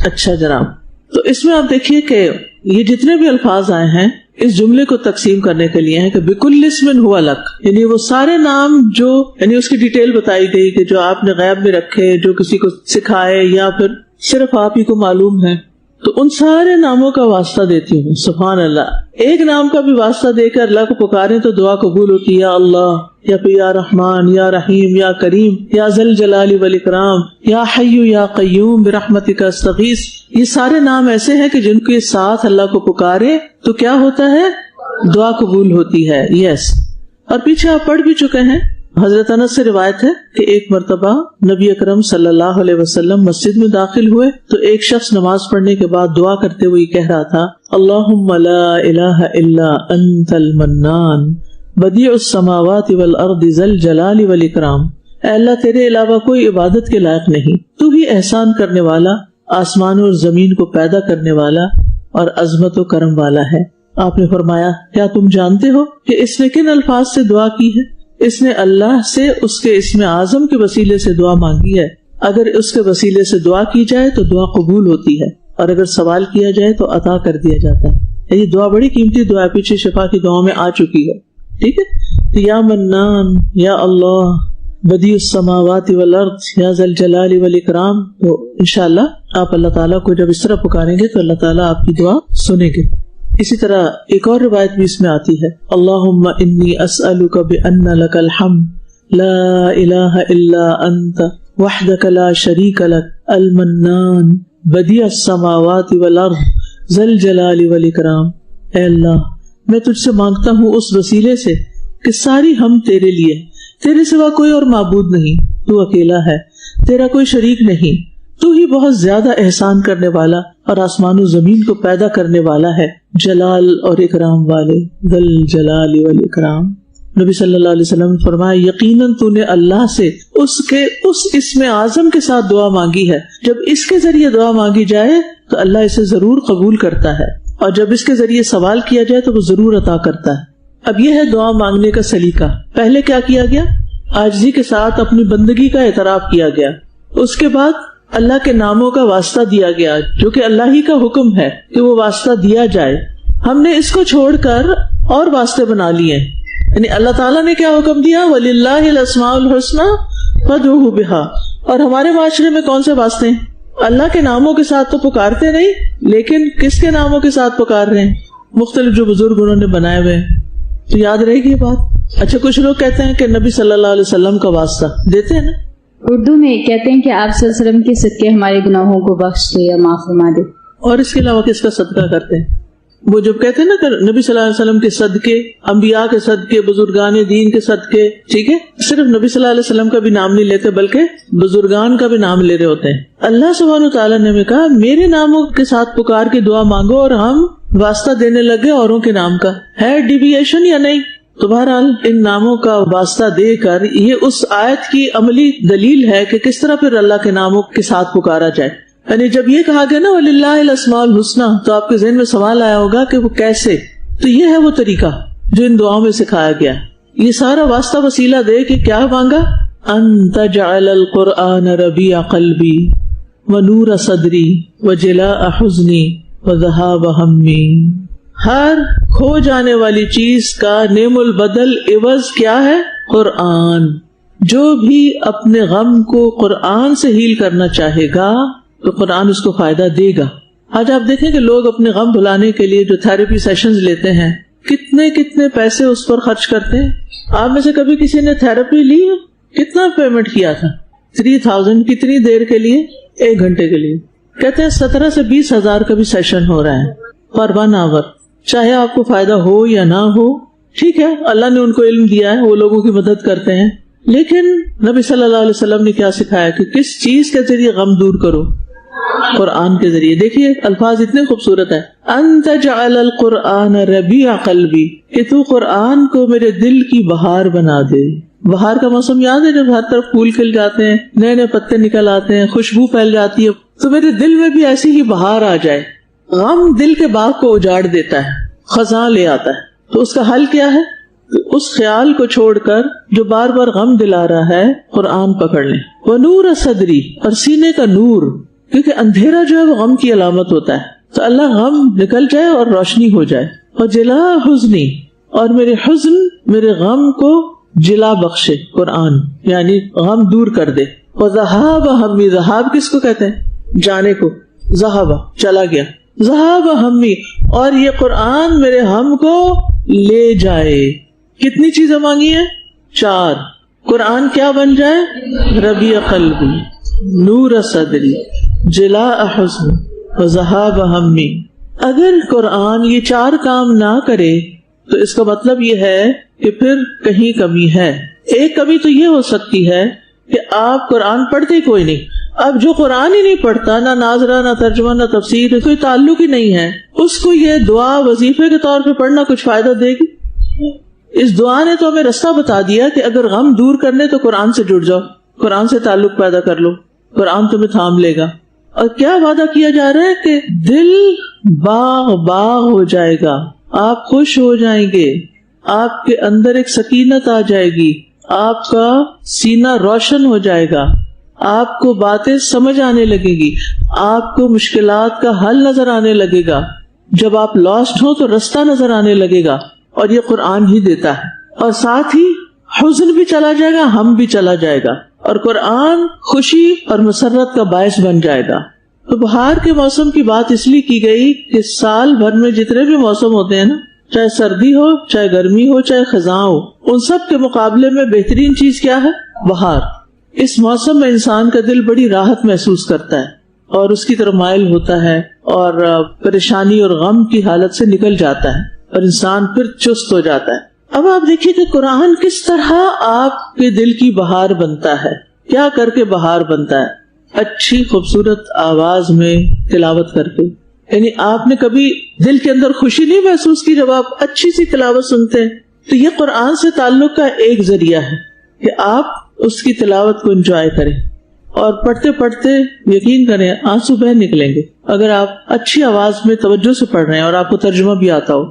اچھا جناب، تو اس میں آپ دیکھیے کہ یہ جتنے بھی الفاظ آئے ہیں اس جملے کو تقسیم کرنے کے لیے ہے کہ بِكُلِّ اسْمٍ هُوَ لَكَ، یعنی وہ سارے نام جو یعنی اس کی ڈیٹیل بتائی گئی کہ جو آپ نے غیب میں رکھے، جو کسی کو سکھائے یا پھر صرف آپ ہی کو معلوم ہے، تو ان سارے ناموں کا واسطہ دیتی ہوں. سبحان اللہ، ایک نام کا بھی واسطہ دے کر اللہ کو پکاریں تو دعا قبول ہوتی ہے. یا اللہ یا پھر یا رحمان یا رحیم یا کریم یا ذل جلال والاکرام یا حی یا قیوم برحمتک استغیث، یہ سارے نام ایسے ہیں کہ جن کے ساتھ اللہ کو پکارے تو کیا ہوتا ہے؟ دعا قبول ہوتی ہے. یس. اور پیچھے آپ پڑھ بھی چکے ہیں، حضرت انس سے روایت ہے کہ ایک مرتبہ نبی اکرم صلی اللہ علیہ وسلم مسجد میں داخل ہوئے تو ایک شخص نماز پڑھنے کے بعد دعا کرتے ہوئے کہہ رہا تھا، اللہم لا الہ الا انت المنان بدیع السماوات والارض ذل جلال والاکرام، اے اللہ تیرے علاوہ کوئی عبادت کے لائق نہیں، تو ہی احسان کرنے والا، آسمان اور زمین کو پیدا کرنے والا اور عظمت و کرم والا ہے. آپ نے فرمایا، کیا تم جانتے ہو کہ اس نے کن الفاظ سے دعا کی ہے؟ اس نے اللہ سے اس کے اسم اعظم کے وسیلے سے دعا مانگی ہے. اگر اس کے وسیلے سے دعا کی جائے تو دعا قبول ہوتی ہے، اور اگر سوال کیا جائے تو عطا کر دیا جاتا ہے. یہ دعا بڑی قیمتی دعا، پیچھے شفا کی دعاؤں میں آ چکی ہے. ٹھیک ہے، یا منان یا اللہ بدیع السماوات والارض یا ذل جلال والاکرام. تو انشاءاللہ آپ اللہ تعالیٰ کو جب اس طرح پکاریں گے تو اللہ تعالیٰ آپ کی دعا سنیں گے. اسی طرح ایک اور روایت بھی اس میں آتی ہے، اللہم انی اسألک بأن لک الحمد لا الہ الا انت وحدک لا شریک لک المنان بدیع السماوات والارض ذل جلال والاکرام. اے اللہ، میں تجھ سے مانگتا ہوں اس وسیلے سے کہ ساری ہم تیرے لیے، تیرے سوا کوئی اور معبود نہیں، تو اکیلا ہے، تیرا کوئی شریک نہیں، تو ہی بہت زیادہ احسان کرنے والا اور آسمان و زمین کو پیدا کرنے والا ہے، جلال اور اکرام والے، ذل جلال والاکرام. نبی صلی اللہ علیہ وسلم نے فرمایا، یقیناً تو نے اللہ سے اس کے اس اسم اعظم کے ساتھ دعا مانگی ہے، جب اس کے ذریعے دعا مانگی جائے تو اللہ اسے ضرور قبول کرتا ہے، اور جب اس کے ذریعے سوال کیا جائے تو وہ ضرور عطا کرتا ہے. اب یہ ہے دعا مانگنے کا سلیقہ. پہلے کیا کیا گیا؟ عاجزی کے ساتھ اپنی بندگی کا اعتراف کیا گیا. اس کے بعد اللہ کے ناموں کا واسطہ دیا گیا، جو کہ اللہ ہی کا حکم ہے کہ وہ واسطہ دیا جائے. ہم نے اس کو چھوڑ کر اور واسطے بنا لیے، یعنی اللہ تعالیٰ نے کیا حکم دیا، وَلِلَّهِ الْأَسْمَاءُ الْحُسْنَى فَادْعُوهُ بِهَا. اور ہمارے معاشرے میں کون سے واسطے ہیں؟ اللہ کے ناموں کے ساتھ تو پکارتے نہیں، لیکن کس کے ناموں کے ساتھ پکار رہے ہیں؟ مختلف جو بزرگ انہوں نے بنائے ہوئے ہیں. تو یاد رہے گی یہ بات. اچھا، کچھ لوگ کہتے ہیں کہ نبی صلی اللہ علیہ وسلم کا واسطہ دیتے ہیں نا، اردو میں کہتے ہیں کہ آپ صلی اللہ علیہ وسلم کے صدقے ہمارے گناہوں کو بخش دے یا معاف فرما دے. اور اس کے علاوہ کس کا صدقہ کرتے ہیں؟ وہ جب کہتے ہیں نا کہ نبی صلی اللہ علیہ وسلم کے صدقے، انبیاء کے صدقے، بزرگان دین کے صدقے، ٹھیک ہے، صرف نبی صلی اللہ علیہ وسلم کا بھی نام نہیں لیتے بلکہ بزرگان کا بھی نام لے رہے ہوتے ہیں. اللہ سبحانہ وتعالیٰ نے کہا میرے ناموں کے ساتھ پکار کے دعا مانگو، اور ہم واسطہ دینے لگے اوروں کے نام کا. ہے ڈیویشن یا نہیں؟ تو بہرحال ان ناموں کا واسطہ دے کر یہ اس آیت کی عملی دلیل ہے کہ کس طرح پھر اللہ کے ناموں کے ساتھ پکارا جائے. یعنی جب یہ کہا گیا نا وَلِلَّهِ الْأَسْمَاءُ الْحُسْنَى، تو آپ کے ذہن میں سوال آیا ہوگا کہ وہ کیسے. تو یہ ہے وہ طریقہ جو ان دعاؤں میں سکھایا گیا. یہ سارا واسطہ وسیلہ دے کہ کیا مانگا، ان تجعل القرآن ربیع قلبی ونور صدری وجلاء حزنی وذہاب ہمی. ہر کھو جانے والی چیز کا نعم البدل عوض کیا ہے؟ قرآن. جو بھی اپنے غم کو قرآن سے ہیل کرنا چاہے گا تو قرآن اس کو فائدہ دے گا. آج آپ دیکھیں کہ لوگ اپنے غم بھلانے کے لیے جو تھراپی سیشنز لیتے ہیں، کتنے کتنے پیسے اس پر خرچ کرتے ہیں. آپ میں سے کبھی کسی نے تھراپی لی؟ کتنا پیمنٹ کیا تھا؟ 3000. کتنی دیر کے لیے؟ 1 گھنٹے کے لیے. کہتے ہیں 17 سے 20 ہزار کا بھی سیشن ہو رہا ہے پر 1 آور. چاہے آپ کو فائدہ ہو یا نہ ہو، ٹھیک ہے، اللہ نے ان کو علم دیا ہے، وہ لوگوں کی مدد کرتے ہیں. لیکن نبی صلی اللہ علیہ وسلم نے کیا سکھایا کہ کس چیز کے ذریعے غم دور کرو؟ قرآن کے ذریعے. دیکھیے الفاظ اتنے خوبصورت ہیں، ان تجعل القرآن ربیع قلبی، کہ تو قرآن کو میرے دل کی بہار بنا دے. بہار کا موسم یاد ہے جب ہر طرف پھول کھل جاتے ہیں، نئے نئے پتے نکل آتے ہیں، خوشبو پھیل جاتی ہے. تو میرے دل میں بھی ایسی ہی بہار آ جائے. غم دل کے باغ کو اجاڑ دیتا ہے، خزاں لے آتا ہے. تو اس کا حل کیا ہے؟ اس خیال کو چھوڑ کر جو بار بار غم دلا رہا ہے، قرآن پکڑ لیں. وَنُورَ صدری، اور سینے کا نور، کیونکہ اندھیرا جو ہے وہ غم کی علامت ہوتا ہے. تو اللہ غم نکل جائے اور روشنی ہو جائے. اور جلا حزنی، اور میرے حزن، میرے غم کو جلا بخشے قرآن، یعنی غم دور کر دے. وَذَهَابَ ہمی، ذہاب کس کو کہتے ہیں؟ جانے کو. ذہاب چلا گیا، ذہاب ہمی، اور یہ قرآن میرے ہم کو لے جائے. کتنی چیزیں مانگی ہیں؟ 4 قرآن کیا بن جائے؟ ربیع قلبی، نور صدری، جلاء حزن وذہاب ہمی۔ اگر قرآن یہ 4 کام نہ کرے تو اس کا مطلب یہ ہے کہ پھر کہیں کمی ہے۔ ایک کمی تو یہ ہو سکتی ہے کہ آپ قرآن پڑھتے کوئی نہیں۔ اب جو قرآن ہی نہیں پڑھتا، نہ ناظرہ، نہ ترجمہ، نہ تفسیر، کوئی تعلق ہی نہیں ہے، اس کو یہ دعا وظیفے کے طور پہ پڑھنا کچھ فائدہ دے گی؟ اس دعا نے تو ہمیں رستہ بتا دیا کہ اگر غم دور کرنے تو قرآن سے جڑ جاؤ، قرآن سے تعلق پیدا کر لو، قرآن تمہیں تھام لے گا۔ اور کیا وعدہ کیا جا رہا ہے کہ دل باغ باغ ہو جائے گا، آپ خوش ہو جائیں گے، آپ کے اندر ایک سکینت آ جائے گی، آپ کا سینہ روشن ہو جائے گا، آپ کو باتیں سمجھ آنے لگے گی، آپ کو مشکلات کا حل نظر آنے لگے گا، جب آپ لاسٹ ہو تو رستہ نظر آنے لگے گا، اور یہ قرآن ہی دیتا ہے۔ اور ساتھ ہی حزن بھی چلا جائے گا، ہم بھی چلا جائے گا، اور قرآن خوشی اور مسرت کا باعث بن جائے گا۔ تو بہار کے موسم کی بات اس لیے کی گئی کہ سال بھر میں جتنے بھی موسم ہوتے ہیں نا، چاہے سردی ہو، چاہے گرمی ہو، چاہے خزاں ہو، ان سب کے مقابلے میں بہترین چیز کیا ہے؟ بہار۔ اس موسم میں انسان کا دل بڑی راحت محسوس کرتا ہے اور اس کی طرف مائل ہوتا ہے، اور پریشانی اور غم کی حالت سے نکل جاتا ہے، اور انسان پھر چست ہو جاتا ہے۔ اب آپ دیکھیے کہ قرآن کس طرح آپ کے دل کی بہار بنتا ہے، کیا کر کے بہار بنتا ہے؟ اچھی خوبصورت آواز میں تلاوت کر کے۔ یعنی آپ نے کبھی دل کے اندر خوشی نہیں محسوس کی جب آپ اچھی سی تلاوت سنتے ہیں؟ تو یہ قرآن سے تعلق کا ایک ذریعہ ہے کہ آپ اس کی تلاوت کو انجوائے کریں، اور پڑھتے پڑھتے یقین کریں آنسو بہ نکلیں گے اگر آپ اچھی آواز میں توجہ سے پڑھ رہے ہیں اور آپ کو ترجمہ بھی آتا ہو۔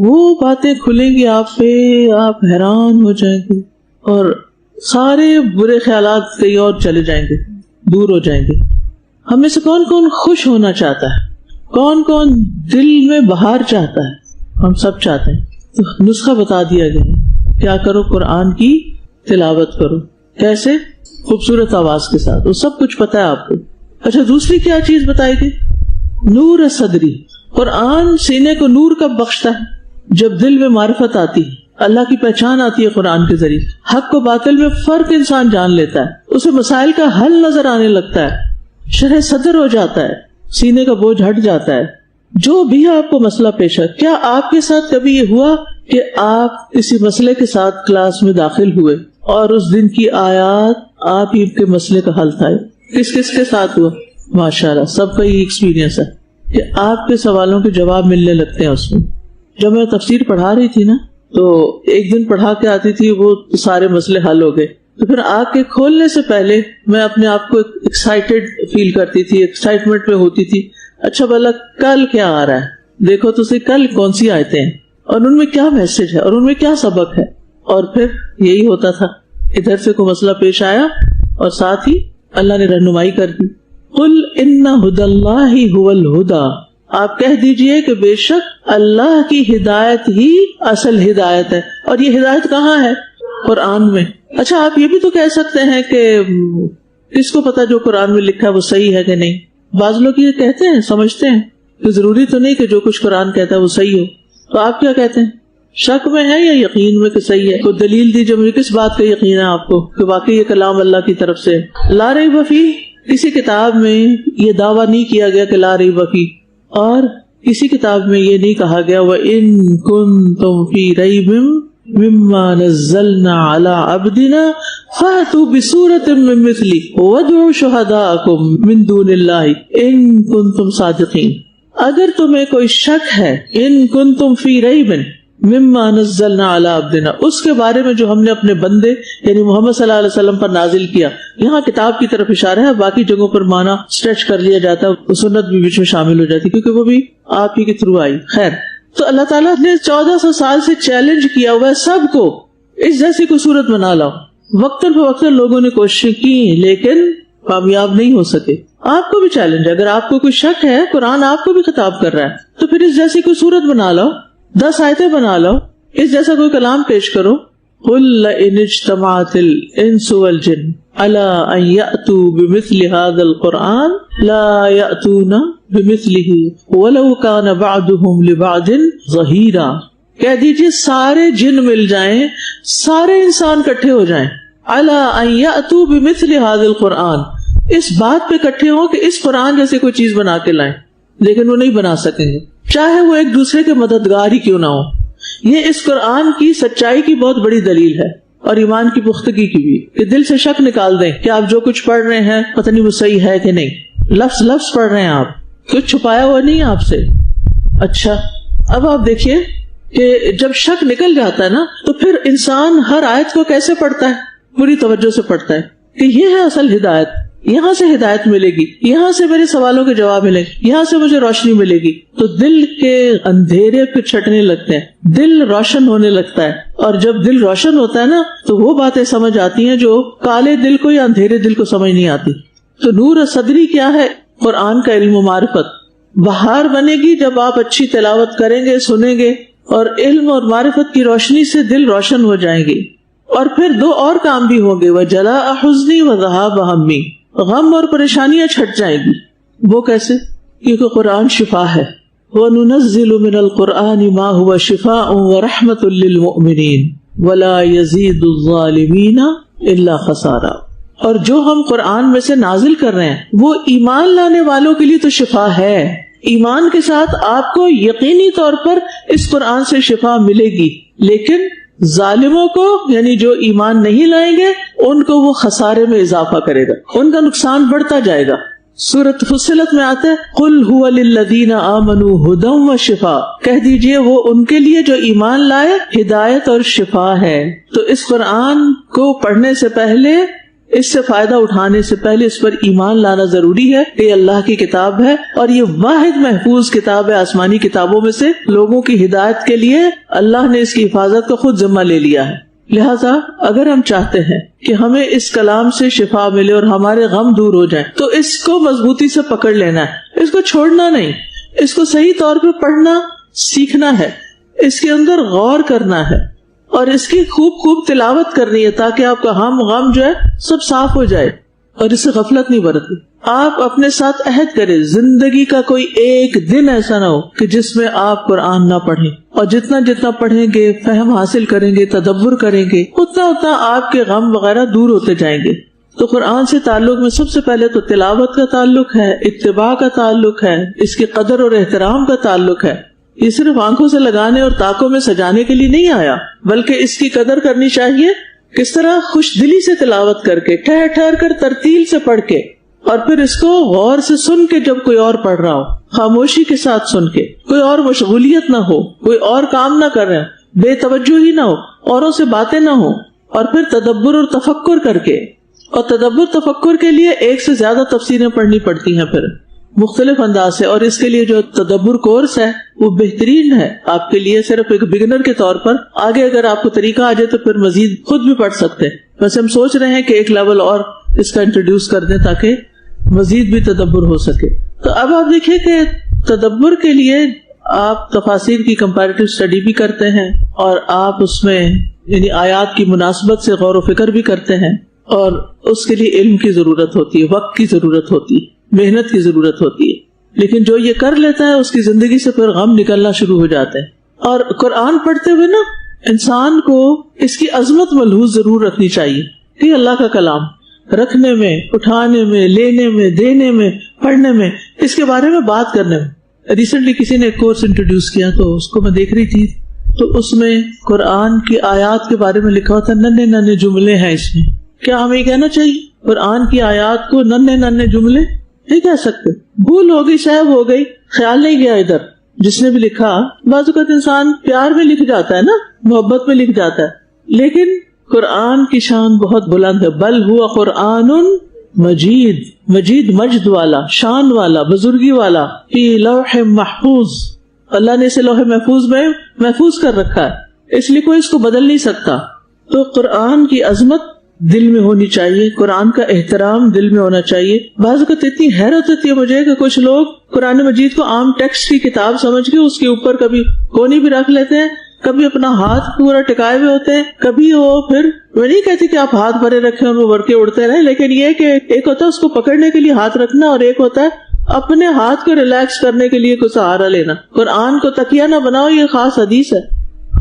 وہ باتیں کھلیں گی آپ پہ، آپ حیران ہو جائیں گے، اور سارے برے خیالات کہیں اور چلے جائیں گے، دور ہو جائیں گے۔ ہم میں سے کون کون خوش ہونا چاہتا ہے؟ کون کون دل میں بہار چاہتا ہے؟ ہم سب چاہتے ہیں۔ تو نسخہ بتا دیا گیا ہے، کیا کرو؟ قرآن کی تلاوت کرو۔ کیسے؟ خوبصورت آواز کے ساتھ، وہ سب کچھ پتا ہے آپ کو۔ اچھا، دوسری کیا چیز بتائی گئی؟ نور صدری۔ قرآن سینے کو نور کب بخشتا ہے؟ جب دل میں معرفت آتی ہے، اللہ کی پہچان آتی ہے قرآن کے ذریعے، حق و باطل میں فرق انسان جان لیتا ہے، اسے مسائل کا حل نظر آنے لگتا ہے، شرح صدر ہو جاتا ہے، سینے کا بوجھ ہٹ جاتا ہے۔ جو بھی آپ کو مسئلہ پیش ہے، کیا آپ کے ساتھ کبھی یہ ہوا کہ آپ کسی مسئلے کے ساتھ کلاس میں داخل ہوئے اور اس دن کی آیات آپ ہی کے مسئلے کا حل تھا؟ کس کس کے ساتھ ہوا؟ ماشاءاللہ سب کا یہ ایکسپیرینس ہے کہ آپ کے سوالوں کے جواب ملنے لگتے ہیں اس میں۔ جب میں تفسیر پڑھا رہی تھی نا، تو ایک دن پڑھا کے آتی تھی، وہ سارے مسئلے حل ہو گئے، تو پھر آگ کے کھولنے سے پہلے میں اپنے آپ کو ایکسائٹیڈ فیل کرتی تھی، ایکسائٹمنٹ میں ہوتی تھی۔ اچھا بھلا کل کیا آ رہا ہے، دیکھو تو صحیح کل کون سی آیتیں ہیں اور ان میں کیا میسج ہے اور ان میں کیا سبق ہے۔ اور پھر یہی ہوتا تھا، ادھر سے کوئی مسئلہ پیش آیا اور ساتھ ہی اللہ نے رہنمائی کر دی۔ قل ان ھدی اللہ ھو الھدی، آپ کہہ دیجئے کہ بے شک اللہ کی ہدایت ہی اصل ہدایت ہے۔ اور یہ ہدایت کہاں ہے؟ قرآن میں۔ اچھا، آپ یہ بھی تو کہہ سکتے ہیں کہ کس کو پتا جو قرآن میں لکھا ہے وہ صحیح ہے کہ نہیں؟ بعض لوگ یہ کہتے ہیں، سمجھتے ہیں کہ ضروری تو نہیں کہ جو کچھ قرآن کہتا ہے وہ صحیح ہو۔ تو آپ کیا کہتے ہیں؟ شک میں ہے یا یقین میں کہ صحیح ہے؟ کوئی دلیل دیجیے مجھے، کس بات کا یقین ہے آپ کو کہ واقعی یہ کلام اللہ کی طرف سے؟ لا ریب فیہ، کسی کتاب میں یہ دعویٰ نہیں کیا گیا کہ لا ریب فیہ، اور کسی کتاب میں یہ نہیں کہا گیا وَإِن كُنتُمْ فِي رَيْبٍ مِّمَّا نَزَّلْنَا عَلَىٰ عَبْدِنَا فَأْتُوا بِسُورَةٍ مِّن مِّثْلِهِ وَادْعُوا شُهَدَاءَكُم مِّن دُونِ اللَّهِ إِن كُنتُمْ صَادِقِينَ۔ اگر تمہیں کوئی شک ہے، ان کنتم فی ریب مما نزلنا علی عبدنا، اس کے بارے میں جو ہم نے اپنے بندے یعنی محمد صلی اللہ علیہ وسلم پر نازل کیا، یہاں کتاب کی طرف اشارہ ہے، باقی جگہوں پر معنی اسٹریچ کر لیا جاتا ہے، سنت بھی بیچ میں شامل ہو جاتی کیونکہ وہ بھی آپ ہی کے تھرو آئی۔ خیر، تو اللہ تعالیٰ نے 1400 سال سے چیلنج کیا ہوا ہے سب کو، اس جیسی کوئی صورت بنا لاؤ۔ وقتاً فوقتاً لوگوں نے کوشش کی لیکن کامیاب نہیں ہو سکے۔ آپ کو بھی چیلنج ہے، اگر آپ کو کوئی شک ہے، قرآن آپ کو بھی خطاب کر رہا ہے، تو پھر اس جیسی کوئی صورت بنا لو، 10 آیتیں بنا لو، اس جیسا کوئی کلام پیش کرو۔ قُلْ لَئِنِ اجْتَمَعَتِ الْإِنسُ وَالْجِنُّ عَلَىٰ أَن يَأْتُوا بِمِثْلِ هَٰذَا الْقُرْآنِ لَا يَأْتُونَ بِمِثْلِهِ وَلَوْ كَانَ بَعْضُهُمْ لِبَعْضٍ ظَهِيرًا۔ کہہ دیجئے سارے جن مل جائیں، سارے انسان کٹھے ہو جائیں، علی ان یأتوا بمثل ھذا القرآن، اس بات پہ کٹھے ہوں کہ اس قرآن جیسے کوئی چیز بنا کے لائیں، لیکن وہ نہیں بنا سکیں گے، چاہے وہ ایک دوسرے کے مددگار ہی کیوں نہ ہو۔ یہ اس قرآن کی سچائی کی بہت بڑی دلیل ہے، اور ایمان کی پختگی کی بھی، کہ دل سے شک نکال دیں کہ آپ جو کچھ پڑھ رہے ہیں پتہ نہیں وہ صحیح ہے کہ نہیں، لفظ لفظ پڑھ رہے ہیں آپ، کچھ چھپایا ہوا نہیں آپ سے۔ اچھا اب آپ دیکھیے کہ جب شک نکل جاتا ہے نا تو پھر انسان ہر آیت کو کیسے پڑھتا ہے، پوری توجہ سے پڑھتا ہے کہ یہ ہے اصل ہدایت، یہاں سے ہدایت ملے گی، یہاں سے میرے سوالوں کے جواب ملیں گے، یہاں سے مجھے روشنی ملے گی، تو دل کے اندھیرے پھر چھٹنے لگتے ہیں، دل روشن ہونے لگتا ہے، اور جب دل روشن ہوتا ہے نا تو وہ باتیں سمجھ آتی ہیں جو کالے دل کو یا اندھیرے دل کو سمجھ نہیں آتی۔ تو نور صدری کیا ہے؟ قرآن کا علم و معرفت۔ بہار بنے گی جب آپ اچھی تلاوت کریں گے، سنیں گے، اور علم اور معرفت کی روشنی سے دل روشن ہو جائیں گے، اور پھر دو اور کام بھی ہوں گے، وَجَلَاءَ حُزْنِي وَذَهَابَ هَمِّي، غم اور پریشانیاں چھٹ جائیں گی۔ وہ کیسے؟ کیونکہ قرآن شفا ہے، وَنُنَزِّلُ مِنَ الْقُرْآنِ مَا هُوَ شِفَاءٌ وَرَحْمَةٌ لِّلْمُؤْمِنِينَ وَلَا يَزِيدُ الظَّالِمِينَ إِلَّا خَسَارًا، اور جو ہم قرآن میں سے نازل کر رہے ہیں وہ ایمان لانے والوں کے لیے تو شفا ہے، ایمان کے ساتھ آپ کو یقینی طور پر اس قرآن سے شفا ملے گی، لیکن ظالموں کو، یعنی جو ایمان نہیں لائیں گے، ان کو وہ خسارے میں اضافہ کرے گا، ان کا نقصان بڑھتا جائے گا۔ سورۃ فصلت میں آتا ہے قُلْ هُوَ لِلَّذِينَ آمَنُوا هُدًى وَشِفَاء، کہہ دیجئے وہ ان کے لیے جو ایمان لائے ہدایت اور شفا ہے۔ تو اس قرآن کو پڑھنے سے پہلے، اس سے فائدہ اٹھانے سے پہلے اس پر ایمان لانا ضروری ہے کہ یہ اللہ کی کتاب ہے، اور یہ واحد محفوظ کتاب ہے آسمانی کتابوں میں سے، لوگوں کی ہدایت کے لیے اللہ نے اس کی حفاظت کا خود ذمہ لے لیا ہے۔ لہٰذا اگر ہم چاہتے ہیں کہ ہمیں اس کلام سے شفا ملے اور ہمارے غم دور ہو جائیں تو اس کو مضبوطی سے پکڑ لینا ہے، اس کو چھوڑنا نہیں، اس کو صحیح طور پہ پڑھنا سیکھنا ہے، اس کے اندر غور کرنا ہے، اور اس کی خوب خوب تلاوت کرنی ہے تاکہ آپ کا غم جو ہے سب صاف ہو جائے، اور اس سے غفلت نہیں برتنی۔ آپ اپنے ساتھ عہد کریں، زندگی کا کوئی ایک دن ایسا نہ ہو کہ جس میں آپ قرآن نہ پڑھیں، اور جتنا جتنا پڑھیں گے، فہم حاصل کریں گے، تدبر کریں گے، اتنا اتنا آپ کے غم وغیرہ دور ہوتے جائیں گے۔ تو قرآن سے تعلق میں سب سے پہلے تو تلاوت کا تعلق ہے، اتباع کا تعلق ہے، اس کی قدر اور احترام کا تعلق ہے۔ یہ صرف آنکھوں سے لگانے اور طاقوں میں سجانے کے لیے نہیں آیا، بلکہ اس کی قدر کرنی چاہیے۔ کس طرح؟ خوش دلی سے تلاوت کر کے، ٹھہر ٹھہر کر ترتیل سے پڑھ کے، اور پھر اس کو غور سے سن کے، جب کوئی اور پڑھ رہا ہو خاموشی کے ساتھ سن کے، کوئی اور مشغولیت نہ ہو، کوئی اور کام نہ کر رہے ہیں، بے توجہ ہی نہ ہو، اوروں سے باتیں نہ ہو، اور پھر تدبر اور تفکر کر کے، اور تدبر تفکر کے لیے ایک سے زیادہ تفسیریں پڑھنی پڑتی ہیں پھر مختلف انداز سے، اور اس کے لیے جو تدبر کورس ہے وہ بہترین ہے آپ کے لیے، صرف ایک بگنر کے طور پر۔ آگے اگر آپ کو طریقہ آ جائے تو پھر مزید خود بھی پڑھ سکتے ہیں، ویسے ہم سوچ رہے ہیں کہ ایک لیول اور اس کا انٹروڈیوس کر دیں تاکہ مزید بھی تدبر ہو سکے۔ تو اب آپ دیکھیں کہ تدبر کے لیے آپ تفاسیر کی کمپیریٹیو اسٹڈی بھی کرتے ہیں، اور آپ اس میں یعنی آیات کی مناسبت سے غور و فکر بھی کرتے ہیں، اور اس کے لیے علم کی ضرورت ہوتی ہے، وقت کی ضرورت ہوتی ہے، محنت کی ضرورت ہوتی ہے، لیکن جو یہ کر لیتا ہے اس کی زندگی سے پھر غم نکلنا شروع ہو جاتے ہیں۔ اور قرآن پڑھتے ہوئے نا انسان کو اس کی عظمت ملحوظ ضرور رکھنی چاہیے کہ اللہ کا کلام رکھنے میں، اٹھانے میں، لینے میں، دینے میں، پڑھنے میں، اس کے بارے میں بات کرنے میں۔ ریسنٹلی کسی نے ایک کورس انٹروڈیوس کیا تو اس کو میں دیکھ رہی تھی، تو اس میں قرآن کی آیات کے بارے میں لکھا ہوتا ہے، ننھے ننھے جملے ہیں اس میں۔ کیا ہمیں یہ کہنا چاہیے قرآن کی آیات کو ننھے ننھے جملے؟ نہیں کہہ سکتے، بھول ہو گئی، صاحب ہو گئی، خیال نہیں گیا ادھر۔ جس نے بھی لکھا، بعض اوقات انسان پیار میں لکھ جاتا ہے نا، محبت میں لکھ جاتا ہے، لیکن قرآن کی شان بہت بلند ہے۔ بل ہوا قرآن مجید، مجید مجد والا، شان والا، بزرگی والا، فی لوح محفوظ، اللہ نے اسے لوح محفوظ میں محفوظ کر رکھا ہے، اس لیے کوئی اس کو بدل نہیں سکتا۔ تو قرآن کی عظمت دل میں ہونی چاہیے، قرآن کا احترام دل میں ہونا چاہیے۔ بعض اوقات اتنی حیرت ہوتی ہے مجھے کہ کچھ لوگ قرآن مجید کو عام ٹیکسٹ کی کتاب سمجھ کے اس کے اوپر کبھی کونی بھی رکھ لیتے ہیں، کبھی اپنا ہاتھ پورا ٹکائے ہوئے ہوتے ہیں، کبھی وہ پھر میں نہیں کہتی کہ آپ ہاتھ بھرے رکھیں اور وہ ورقے اڑتے رہے، لیکن یہ کہ ایک ہوتا ہے اس کو پکڑنے کے لیے ہاتھ رکھنا، اور ایک ہوتا ہے اپنے ہاتھ کو ریلیکس کرنے کے لیے کوئی سہارا لینا۔ قرآن کو تکیہ نہ بناؤ، یہ خاص حدیث ہے،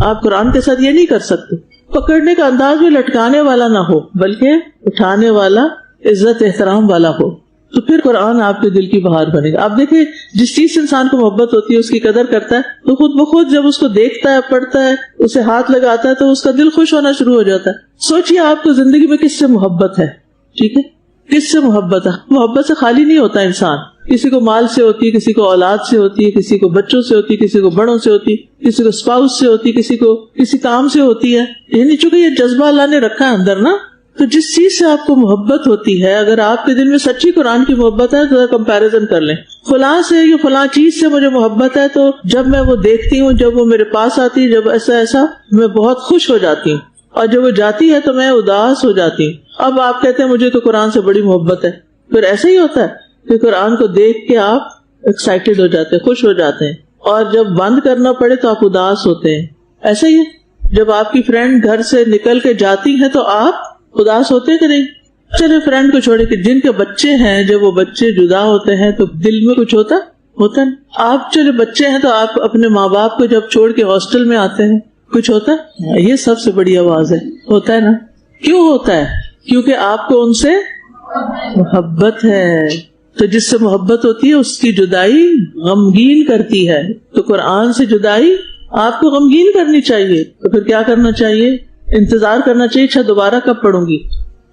آپ قرآن کے ساتھ یہ نہیں کر سکتے. پکڑنے کا انداز بھی لٹکانے والا نہ ہو بلکہ اٹھانے والا، عزت احترام والا ہو، تو پھر قرآن آپ کے دل کی بہار بنے گا. آپ دیکھیں جس چیز سے انسان کو محبت ہوتی ہے، اس کی قدر کرتا ہے، تو خود بخود جب اس کو دیکھتا ہے، پڑھتا ہے، اسے ہاتھ لگاتا ہے، تو اس کا دل خوش ہونا شروع ہو جاتا ہے. سوچئے آپ کو زندگی میں کس سے محبت ہے، ٹھیک ہے، کس سے محبت ہے. محبت سے خالی نہیں ہوتا انسان. کسی کو مال سے ہوتی ہے، کسی کو اولاد سے ہوتی ہے، کسی کو بچوں سے ہوتی ہے، کسی کو بڑوں سے ہوتی ہے، کسی کو اسپاؤس سے ہوتی ہے، کسی کو کسی کام سے ہوتی ہے. یعنی چونکہ یہ جذبہ اللہ نے رکھا ہے اندر نا، تو جس چیز سے آپ کو محبت ہوتی ہے، اگر آپ کے دل میں سچی قرآن کی محبت ہے تو کمپیریزن کر لیں. فلاں سے یا فلاں چیز سے مجھے محبت ہے، تو جب میں وہ دیکھتی ہوں، جب وہ میرے پاس آتی ہے، جب ایسا میں بہت خوش ہو جاتی ہوں، اور جب وہ جاتی ہے تو میں اداس ہو جاتی ہوں. اب آپ کہتے ہیں مجھے تو قرآن سے بڑی محبت ہے، پھر ایسا ہی ہوتا ہے کہ قرآن کو دیکھ کے آپ ایکسائٹیڈ ہو جاتے ہیں، خوش ہو جاتے ہیں، اور جب بند کرنا پڑے تو آپ اداس ہوتے ہیں. ایسا ہی ہے جب آپ کی فرینڈ گھر سے نکل کے جاتی ہیں تو آپ اداس ہوتے کہ نہیں. چلے فرینڈ کو چھوڑے کہ جن کے بچے ہیں، جب وہ بچے جدا ہوتے ہیں تو دل میں کچھ ہوتا ہے. آپ چلے بچے ہیں تو آپ اپنے ماں باپ کو جب چھوڑ کے ہاسٹل میں آتے ہیں، کچھ ہوتا ہے. یہ سب سے بڑی آواز ہے، ہوتا ہے نا. کیوں ہوتا ہے؟ کیونکہ آپ کو ان سے محبت ہے. تو جس سے محبت ہوتی ہے اس کی جدائی غمگین کرتی ہے. تو قرآن سے جدائی آپ کو غمگین کرنی چاہیے. تو پھر کیا کرنا چاہیے؟ انتظار کرنا چاہیے، اچھا دوبارہ کب پڑھوں گی.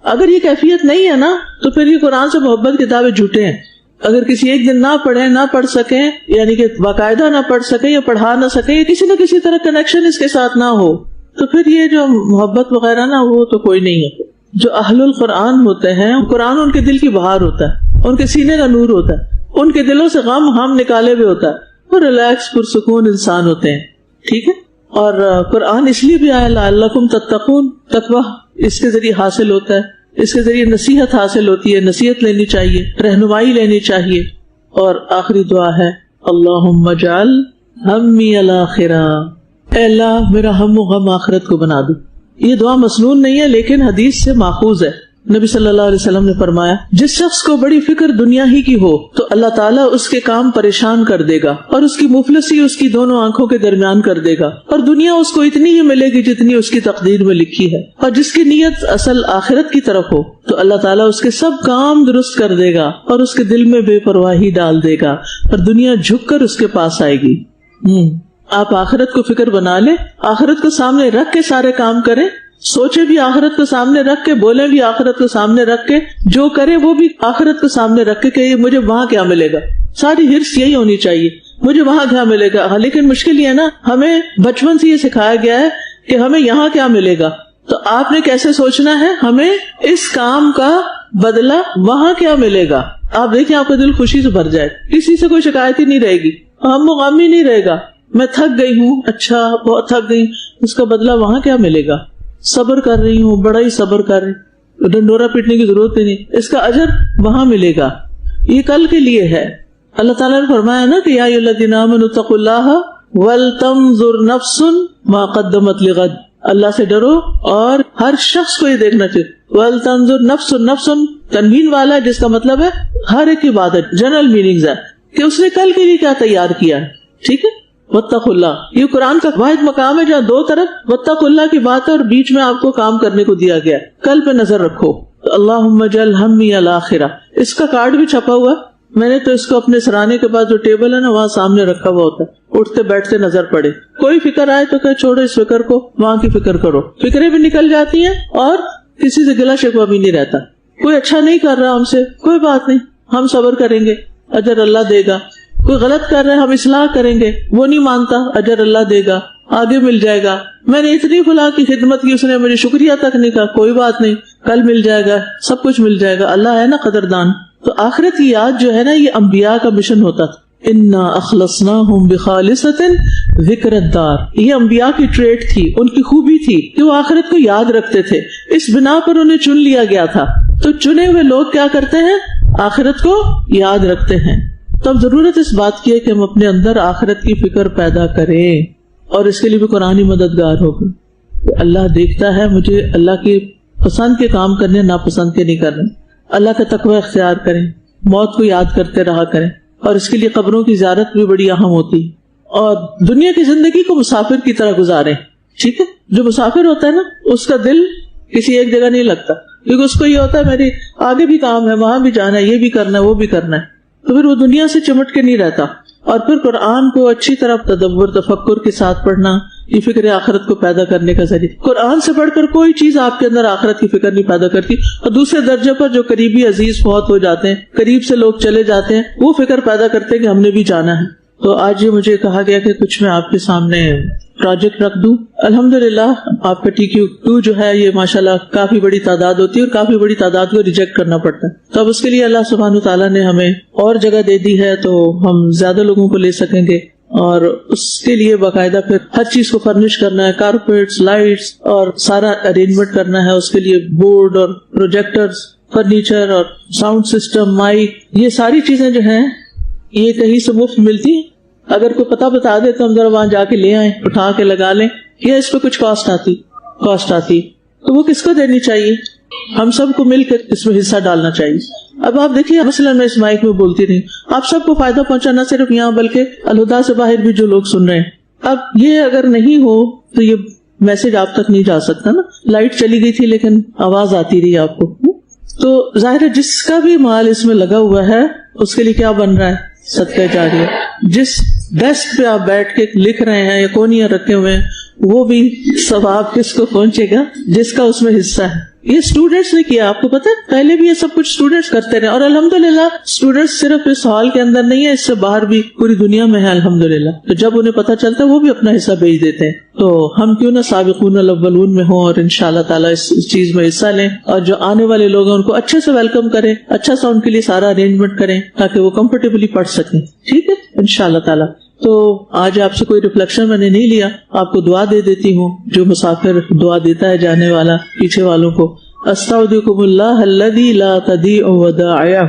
اگر یہ کیفیت نہیں ہے نا تو پھر یہ قرآن سے محبت کتابیں جھوٹے ہیں. اگر کسی ایک دن نہ پڑھیں، نہ پڑھ سکیں، یعنی کہ باقاعدہ نہ پڑھ سکیں یا پڑھا نہ سکیں، یا کسی نہ کسی طرح کنیکشن اس کے ساتھ نہ ہو، تو پھر یہ جو محبت وغیرہ نا وہ تو کوئی نہیں ہے. جو اہل القرآن ہوتے ہیں، قرآن ان کے دل کی بہار ہوتا ہے، ان کے سینے کا نور ہوتا ہے، ان کے دلوں سے غم ہم نکالے ہوئے ہوتا ہے، اور ریلیکس پرسکون انسان ہوتے ہیں. ٹھیک ہے. اور قرآن اس لیے بھی آیا لعلکم تتقون، تقویٰ اس کے ذریعے حاصل ہوتا ہے، اس کے ذریعے نصیحت حاصل ہوتی ہے، نصیحت لینی چاہیے، رہنمائی لینی چاہیے. اور آخری دعا ہے اللہم اجعل ہمی الآخرہ، اے اللہ میرا ہم و غم آخرت کو بنا دو. یہ دعا مسنون نہیں ہے لیکن حدیث سے ماخوذ ہے. نبی صلی اللہ علیہ وسلم نے فرمایا جس شخص کو بڑی فکر دنیا ہی کی ہو تو اللہ تعالیٰ اس کے کام پریشان کر دے گا، اور اس کی مفلسی اس کی دونوں آنکھوں کے درمیان کر دے گا، اور دنیا اس کو اتنی ہی ملے گی جتنی اس کی تقدیر میں لکھی ہے. اور جس کی نیت اصل آخرت کی طرف ہو تو اللہ تعالیٰ اس کے سب کام درست کر دے گا، اور اس کے دل میں بے پرواہی ڈال دے گا، اور دنیا جھک کر اس کے پاس آئے گی. آپ آخرت کو فکر بنا لیں، آخرت کو سامنے رکھ کے سارے کام کریں، سوچے بھی آخرت کو سامنے رکھ کے، بولے بھی آخرت کو سامنے رکھ کے، جو کرے وہ بھی آخرت کو سامنے رکھ کے کہ مجھے وہاں کیا ملے گا. ساری ہرس یہی ہونی چاہیے، مجھے وہاں کیا ملے گا. لیکن مشکل یہ ہے نا، ہمیں بچپن سے یہ سکھایا گیا ہے کہ ہمیں یہاں کیا ملے گا. تو آپ نے کیسے سوچنا ہے، ہمیں اس کام کا بدلہ وہاں کیا ملے گا. آپ دیکھیں آپ کا دل خوشی سے بھر جائے، کسی سے کوئی شکایت ہی نہیں رہے گی، ہم غم ہی نہیں رہے گا. میں تھک گئی ہوں، اچھا بہت تھک گئی، اس کا بدلہ وہاں کیا ملے گا. صبر کر رہی ہوں، بڑا ہی صبر کر رہی، ڈنڈورا پیٹنے کی ضرورت ہی نہیں، اس کا اجر وہاں ملے گا. یہ کل کے لیے ہے. اللہ تعالیٰ نے فرمایا نا کہ یا ایھا الذین آمنوا اتقوا اللہ ولتنظر نفس ما قدمت لغد. اللہ سے ڈرو اور ہر شخص کو یہ دیکھنا چاہیے. ولتنظر نفس، نفس تنوین والا ہے جس کا مطلب ہے ہر ایک عبادت، جنرل میننگز ہے کہ اس نے کل کے لیے کیا تیار کیا ہے. ٹھیک ہے. واتقوا اللہ، یہ قرآن کا واحد مقام ہے جہاں دو طرف واتقوا اللہ کی بات ہے اور بیچ میں آپ کو کام کرنے کو دیا گیا. کل پہ نظر رکھو. اللہم اجعل ہمی الآخرہ، اس کا کارڈ بھی چھپا ہوا، میں نے تو اس کو اپنے سرانے کے پاس جو ٹیبل ہے نا وہاں سامنے رکھا ہوا ہوتا ہے، اٹھتے بیٹھتے نظر پڑے. کوئی فکر آئے تو کہ چھوڑو اس فکر کو، وہاں کی فکر کرو. فکریں بھی نکل جاتی ہیں اور کسی سے گلا شکوہ بھی نہیں رہتا. کوئی اچھا نہیں کر رہا ہم سے، کوئی بات نہیں، ہم صبر کریں گے، اجر اللہ دے گا. کوئی غلط کر رہے ہم اصلاح کریں گے، وہ نہیں مانتا، اجر اللہ دے گا، آگے مل جائے گا. میں نے اتنی فلاں کی خدمت کی، اس نے مجھے شکریہ تک نہیں کہا، کوئی بات نہیں، کل مل جائے گا، سب کچھ مل جائے گا. اللہ ہے نا قدردان. تو آخرت کی یاد جو ہے نا یہ انبیاء کا مشن ہوتا تھا. انا اخلصناہم بخالصۃ ذکر الدار، یہ انبیاء کی ٹریٹ تھی، ان کی خوبی تھی کہ وہ آخرت کو یاد رکھتے تھے. اس بنا پر انہیں چن لیا گیا تھا. تو چنے ہوئے لوگ کیا کرتے ہیں؟ آخرت کو یاد رکھتے ہیں. تو اب ضرورت اس بات کی ہے کہ ہم اپنے اندر آخرت کی فکر پیدا کریں، اور اس کے لیے بھی قرآن ہی مددگار ہوگا. اللہ دیکھتا ہے مجھے، اللہ کے پسند کے کام کرنے، ناپسند کے نہیں کرنے. اللہ کا تقوی اختیار کریں، موت کو یاد کرتے رہا کریں، اور اس کے لیے قبروں کی زیارت بھی بڑی اہم ہوتی. اور دنیا کی زندگی کو مسافر کی طرح گزاریں. ٹھیک ہے. جو مسافر ہوتا ہے نا اس کا دل کسی ایک جگہ نہیں لگتا, کیونکہ اس کو یہ ہوتا ہے میری آگے بھی کام ہے, وہاں بھی جانا ہے, یہ بھی کرنا ہے, وہ بھی کرنا ہے, تو پھر وہ دنیا سے چمٹ کے نہیں رہتا. اور پھر قرآن کو اچھی طرح تدبر تفکر کے ساتھ پڑھنا, یہ فکر آخرت کو پیدا کرنے کا ذریعہ. قرآن سے پڑھ کر کوئی چیز آپ کے اندر آخرت کی فکر نہیں پیدا کرتی. اور دوسرے درجے پر جو قریبی عزیز فوت ہو جاتے ہیں, قریب سے لوگ چلے جاتے ہیں, وہ فکر پیدا کرتے ہیں کہ ہم نے بھی جانا ہے. تو آج یہ مجھے کہا گیا کہ کچھ میں آپ کے سامنے پروجیکٹ رکھ دوں. الحمدللہ آپ کا TQ2 جو ہے یہ ماشاءاللہ کافی بڑی تعداد ہوتی ہے, اور کافی بڑی تعداد کو ریجیکٹ کرنا پڑتا ہے. تو اب اس کے لیے اللہ سبحانہ وتعالیٰ نے ہمیں اور جگہ دے دی ہے, تو ہم زیادہ لوگوں کو لے سکیں گے. اور اس کے لیے باقاعدہ پھر ہر چیز کو فرنش کرنا ہے, کارپیٹس, لائٹس اور سارا ارینجمنٹ کرنا ہے. اس کے لیے بورڈ اور پروجیکٹرز, فرنیچر اور ساؤنڈ سسٹم, مائک, یہ ساری چیزیں جو ہیں یہ کہیں سے مفت ملتی ہیں. اگر کوئی پتہ بتا دے تو ہم ذرا وہاں جا کے لے آئیں, اٹھا کے لگا لیں, یا اس پہ کچھ کاسٹ آتی تو وہ کس کو دینی چاہیے؟ ہم سب کو مل کر اس میں حصہ ڈالنا چاہیے. اب آپ دیکھیے, مثلا میں اس مائک میں بولتی رہی, آپ سب کو فائدہ پہنچا, نہ صرف یہاں بلکہ الہدا سے باہر بھی جو لوگ سن رہے ہیں. اب یہ اگر نہیں ہو تو یہ میسج آپ تک نہیں جا سکتا نا. لائٹ چلی گئی تھی لیکن آواز آتی رہی آپ کو. تو ظاہر ہے جس کا بھی مال اس میں لگا ہوا ہے اس کے لیے کیا بن رہا ہے؟ صدقہ جاریہ. جس ڈیسک پہ آپ بیٹھ کے لکھ رہے ہیں یا کونیاں رکھے ہوئے ہیں, وہ بھی ثواب کس کو پہنچے گا؟ جس کا اس میں حصہ ہے. یہ اسٹوڈینٹس نے کیا, آپ کو پتا ہے پہلے بھی یہ سب کچھ اسٹوڈینٹس کرتے رہے, اور الحمدللہ اسٹوڈینٹس صرف اس ہال کے اندر نہیں ہے, اس سے باہر بھی پوری دنیا میں ہے الحمدللہ. تو جب انہیں پتا چلتا ہے وہ بھی اپنا حصہ بھیج دیتے ہیں. تو ہم کیوں نہ سابقون الاولون میں ہوں اور انشاءاللہ تعالیٰ اس چیز میں حصہ لیں, اور جو آنے والے لوگ ہیں ان کو اچھے سے ویلکم کریں, اچھا سا ان کے لیے سارا ارینجمنٹ کریں تاکہ وہ کمفرٹیبلی پڑھ سکیں. ٹھیک ہے انشاءاللہ تعالیٰ. تو آج آپ سے کوئی ریفلیکشن میں نے نہیں لیا, آپ کو دعا دے دیتی ہوں. جو مسافر دعا دیتا ہے جانے والا پیچھے والوں کو, استودعکم اللہ الذی لا تضیع ودائعہ,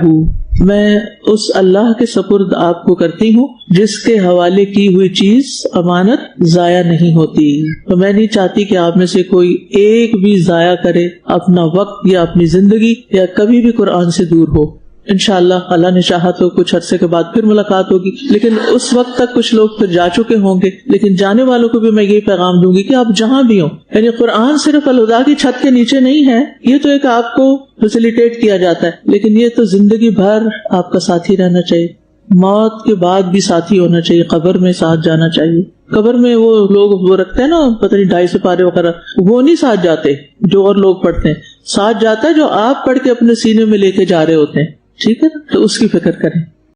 میں اس اللہ کے سپرد آپ کو کرتی ہوں جس کے حوالے کی ہوئی چیز امانت ضائع نہیں ہوتی. تو میں نہیں چاہتی کہ آپ میں سے کوئی ایک بھی ضائع کرے اپنا وقت یا اپنی زندگی, یا کبھی بھی قرآن سے دور ہو. انشاءاللہ اللہ نے چاہا تو کچھ عرصے کے بعد پھر ملاقات ہوگی, لیکن اس وقت تک کچھ لوگ پھر جا چکے ہوں گے. لیکن جانے والوں کو بھی میں یہی پیغام دوں گی کہ آپ جہاں بھی ہوں, یعنی قرآن صرف الہدا کی چھت کے نیچے نہیں ہے, یہ تو ایک آپ کو فیسیلیٹیٹ کیا جاتا ہے, لیکن یہ تو زندگی بھر آپ کا ساتھی رہنا چاہیے. موت کے بعد بھی ساتھی ہونا چاہیے, قبر میں ساتھ جانا چاہیے. قبر میں وہ لوگ وہ رکھتے ہیں نا پتہ نہیں 250 پارے وغیرہ, وہ نہیں ساتھ جاتے جو اور لوگ پڑھتے ہیں, ساتھ جاتا ہے جو آپ پڑھ کے اپنے سینے میں لے کے جا رہے ہوتے ہیں. ٹھیک ہے, تو اس کی فکر کریں.